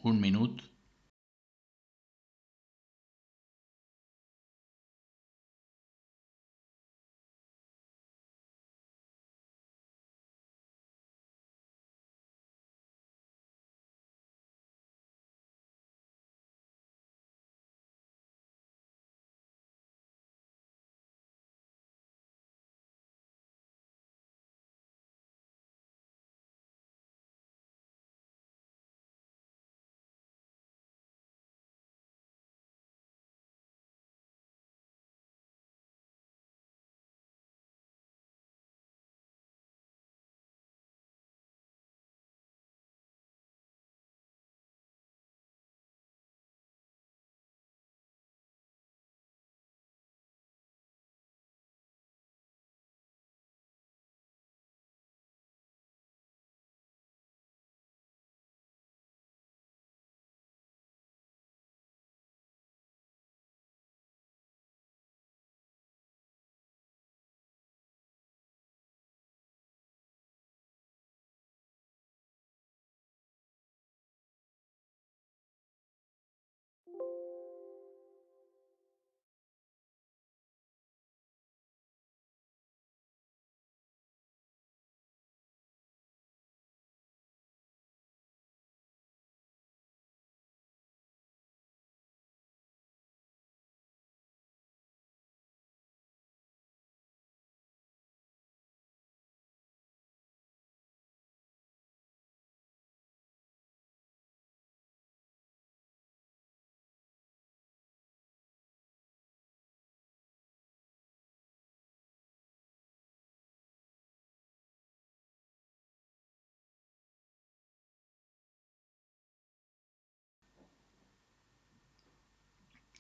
1 minut.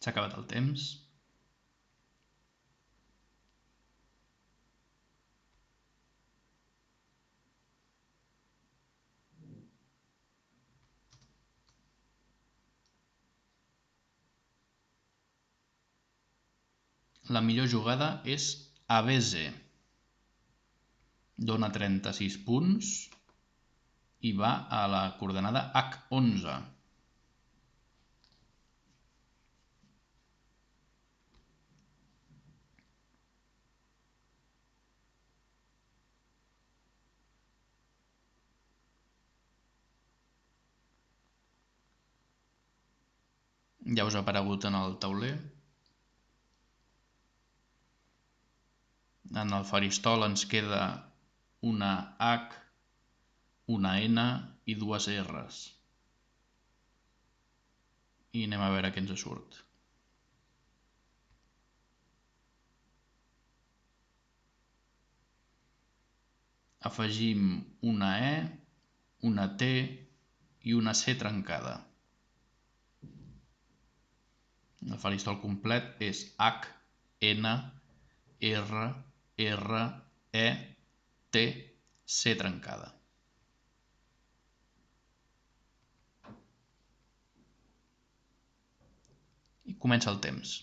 S'ha acabat el temps. La millor jugada és Abeze. Dona 36 punts i va a la coordenada H11. Ja us ha aparegut en el tauler. En el faristol ens queda una H, una N i dues R's. I anem a veure què ens surt. Afegim una E, una T i una C trencada. El faristol complet és H, N, R, R, E, T, C trencada. I comença el temps.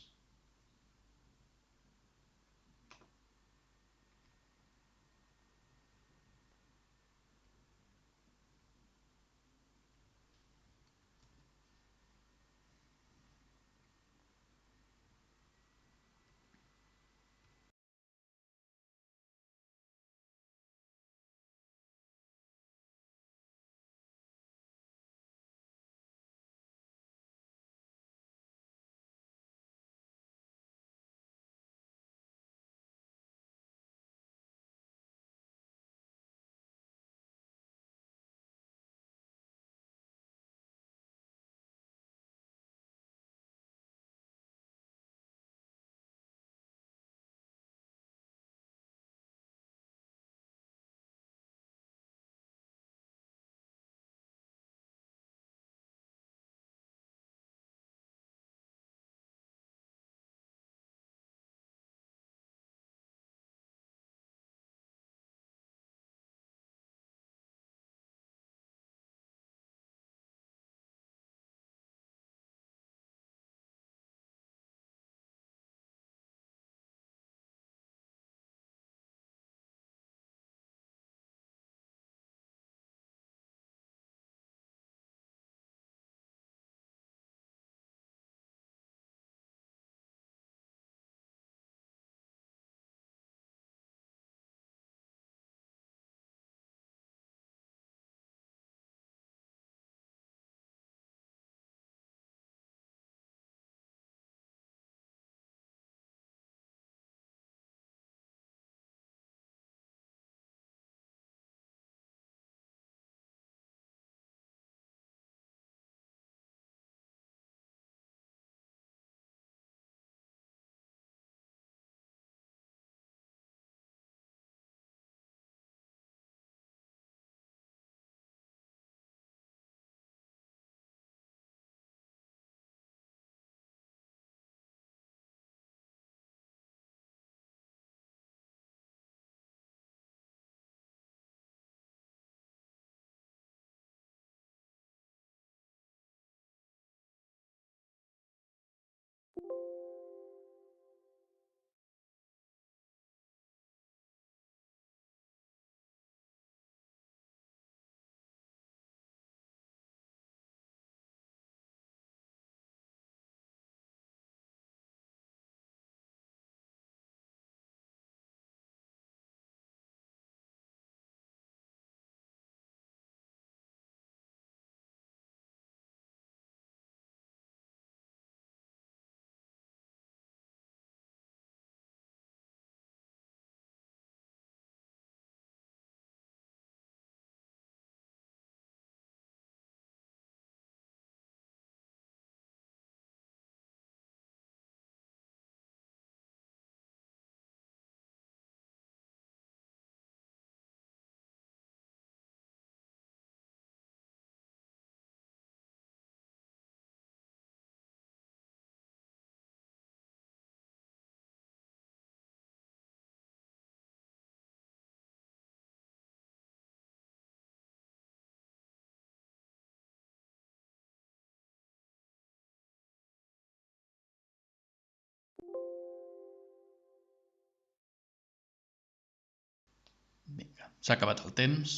Vinga, s'ha acabat el temps.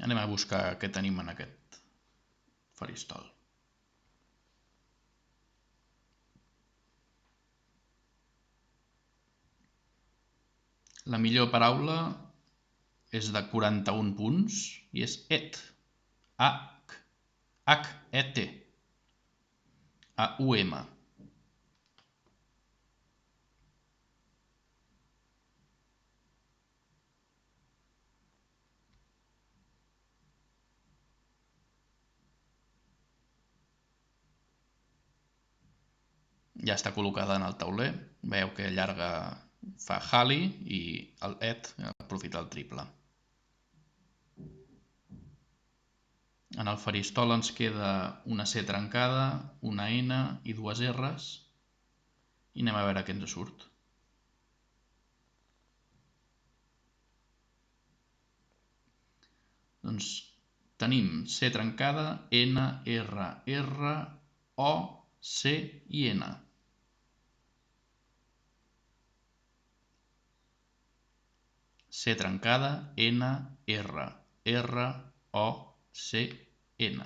Anem a buscar què tenim en aquest faristol. La millor paraula és de 41 punts i és et. H-E-T. A-U-M. Ja està col·locada en el tauler. Veieu que llarga fa Hali i el et aprofita el triple. En el faristol ens queda una C trencada, una N i dues R's. I anem a veure què ens surt. Doncs tenim C trencada, N, R, R, O, C i N. C trencada, N, R, R, O, C, N.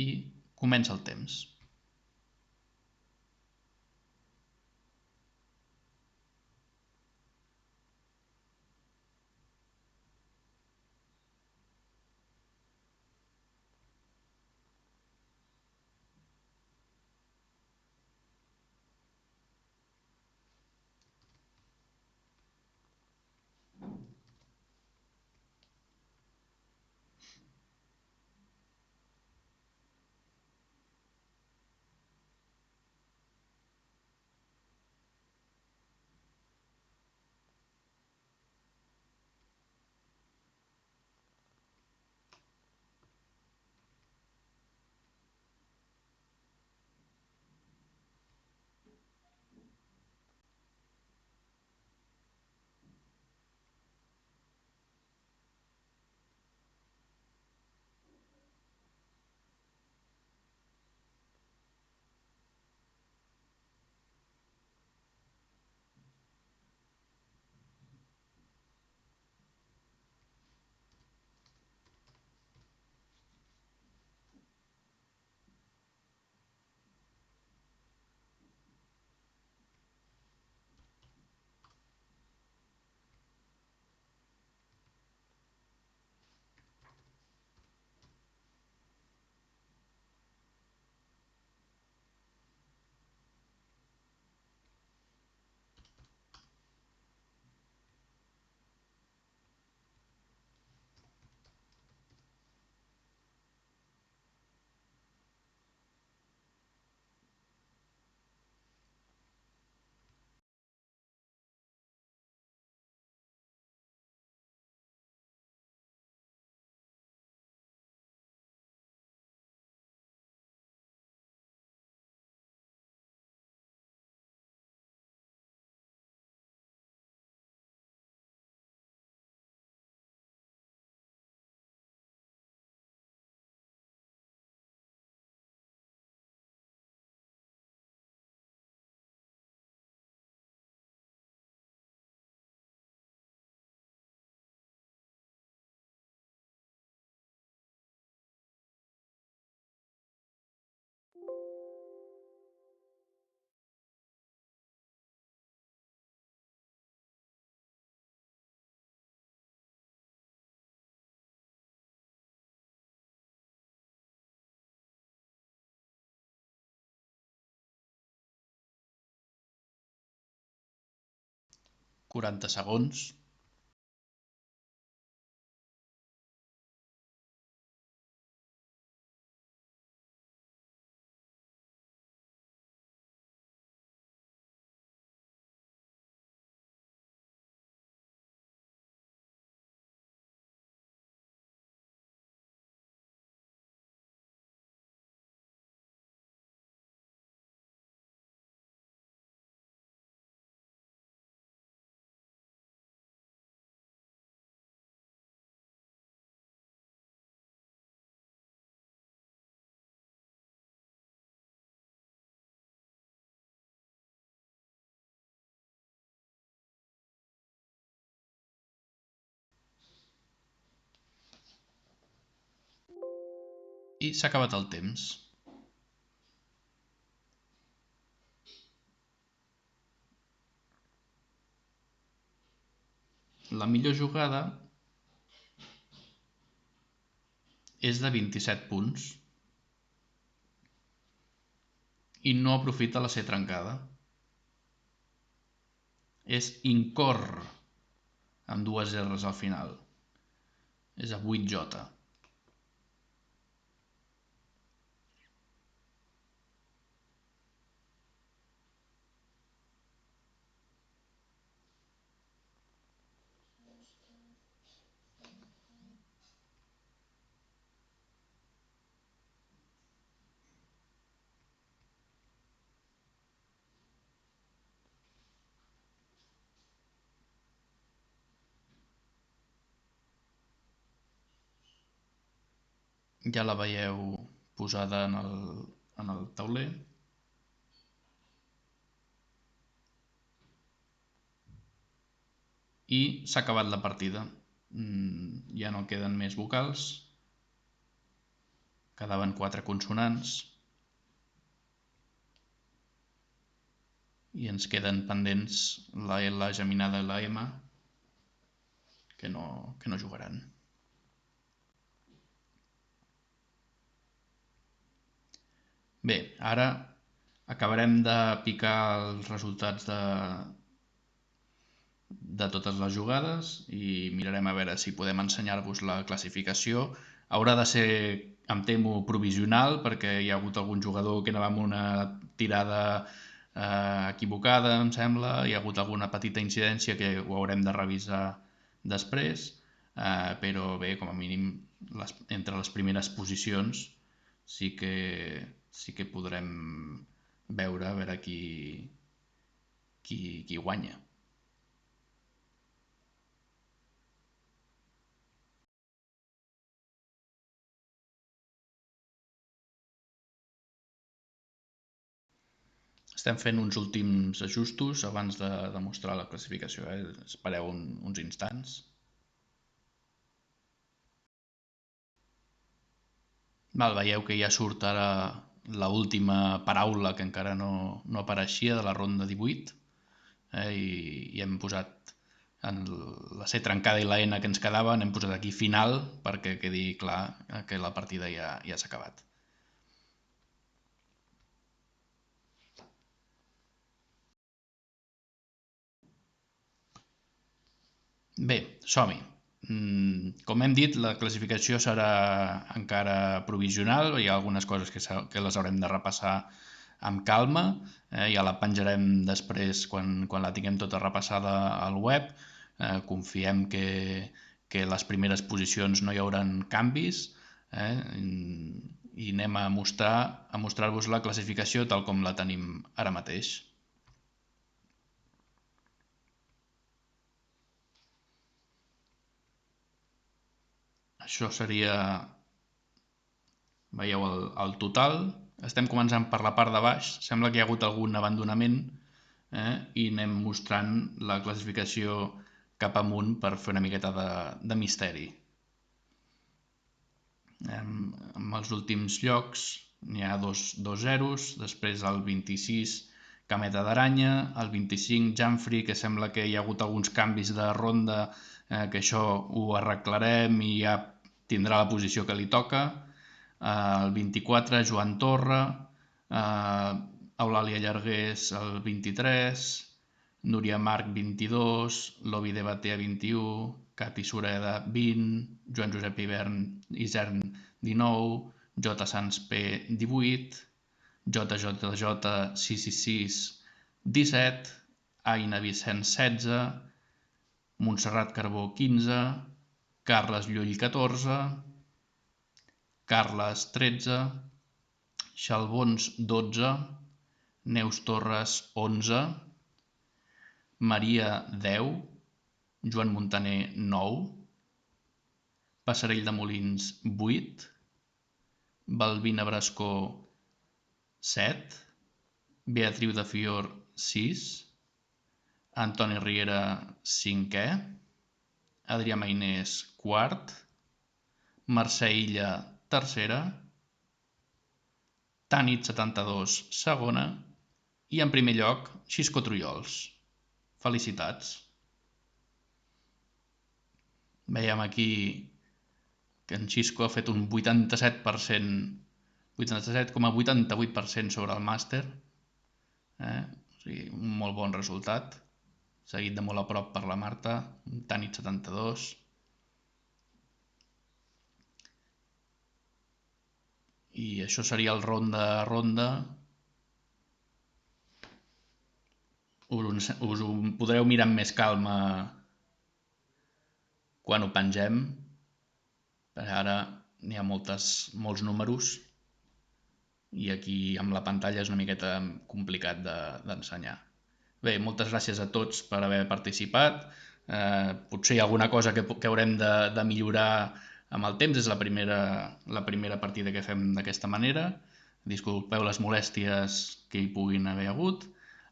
I comença el temps. Quaranta segons. I s'ha acabat el temps. La millor jugada és de 27 punts i no aprofita la ser trencada. És incor, amb dues R's al final. És a 8J. Ja la veieu posada en el tauler. I s'ha acabat la partida. Ja no queden més vocals. Quedaven 4 consonants. I ens queden pendents la L geminada i la M, que no jugaran. Bé, ara acabarem de picar els resultats de totes les jugades i mirarem a veure si podem ensenyar-vos la classificació. Haurà de ser, em temo, provisional, perquè hi ha hagut algun jugador que anava amb una tirada equivocada, em sembla. Hi ha hagut alguna petita incidència que ho haurem de revisar després, però bé, com a mínim, entre les primeres posicions sí que podrem veure a veure qui guanya. Estem fent uns últims ajustos abans de mostrar la classificació. Espereu uns instants. Veieu que ja surt ara l'última paraula que encara no apareixia de la ronda 18, i hem posat en la C trencada i la N que ens quedava, n'hem posat aquí final perquè quedi clar que la partida ja s'ha acabat. Bé, som-hi. Com hem dit, la classificació serà encara provisional. Hi ha algunes coses que les haurem de repassar amb calma. Ja la penjarem després quan la tinguem tota repassada al web. Confiem que les primeres posicions no hi haurà canvis, i anem a mostrar-vos la classificació tal com la tenim ara mateix. Això seria, veieu, el total. Estem començant per la part de baix. Sembla que hi ha hagut algun abandonament, i anem mostrant la classificació cap amunt per fer una miqueta de misteri. Amb els últims llocs n'hi ha dos zeros, després el 26 Cameta d'Aranya, el 25 Janfrey, que sembla que hi ha hagut alguns canvis de ronda, que això ho arreglarem i ja tindrà la posició que li toca. El 24 Joan Torra, Eulàlia Llargués el 23, Núria Marc 22, Lovi de Batea 21, Cati Sureda 20, Joan Josep Isern 19, J. Sans P 18, JJJ 666 17, Aina Vicent 16, Montserrat Carbó 15, Carles Llull 14, Carles 13, Xalbons 12, Neus Torres 11, Maria 10, Joan Montaner 9, Passarell de Molins 8, Balbina Brascó 7, Beatriu de Fior 6, Antoni Riera 5è, Adrià Mainés 4, Mercè Illa 3, Tanit 72, segona, i en primer lloc, Xisco Trullols. Felicitats. Veiem aquí que en Xisco ha fet un 87,88% sobre el màster, o sigui, un molt bon resultat, seguit de molt a prop per la Marta, Tanit 72. I això seria el ronda a ronda. Us ho podreu mirar amb més calma quan ho pengem, perquè ara n'hi ha molts números i aquí amb la pantalla és una miqueta complicat d'ensenyar. Bé, moltes gràcies a tots per haver participat. Potser hi ha alguna cosa que haurem de millorar amb el temps. És la primera partida que fem d'aquesta manera. Disculpeu les molèsties que hi puguin haver hagut.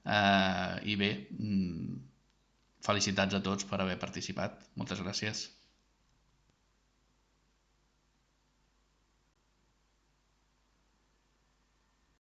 I bé, felicitats a tots per haver participat. Moltes gràcies.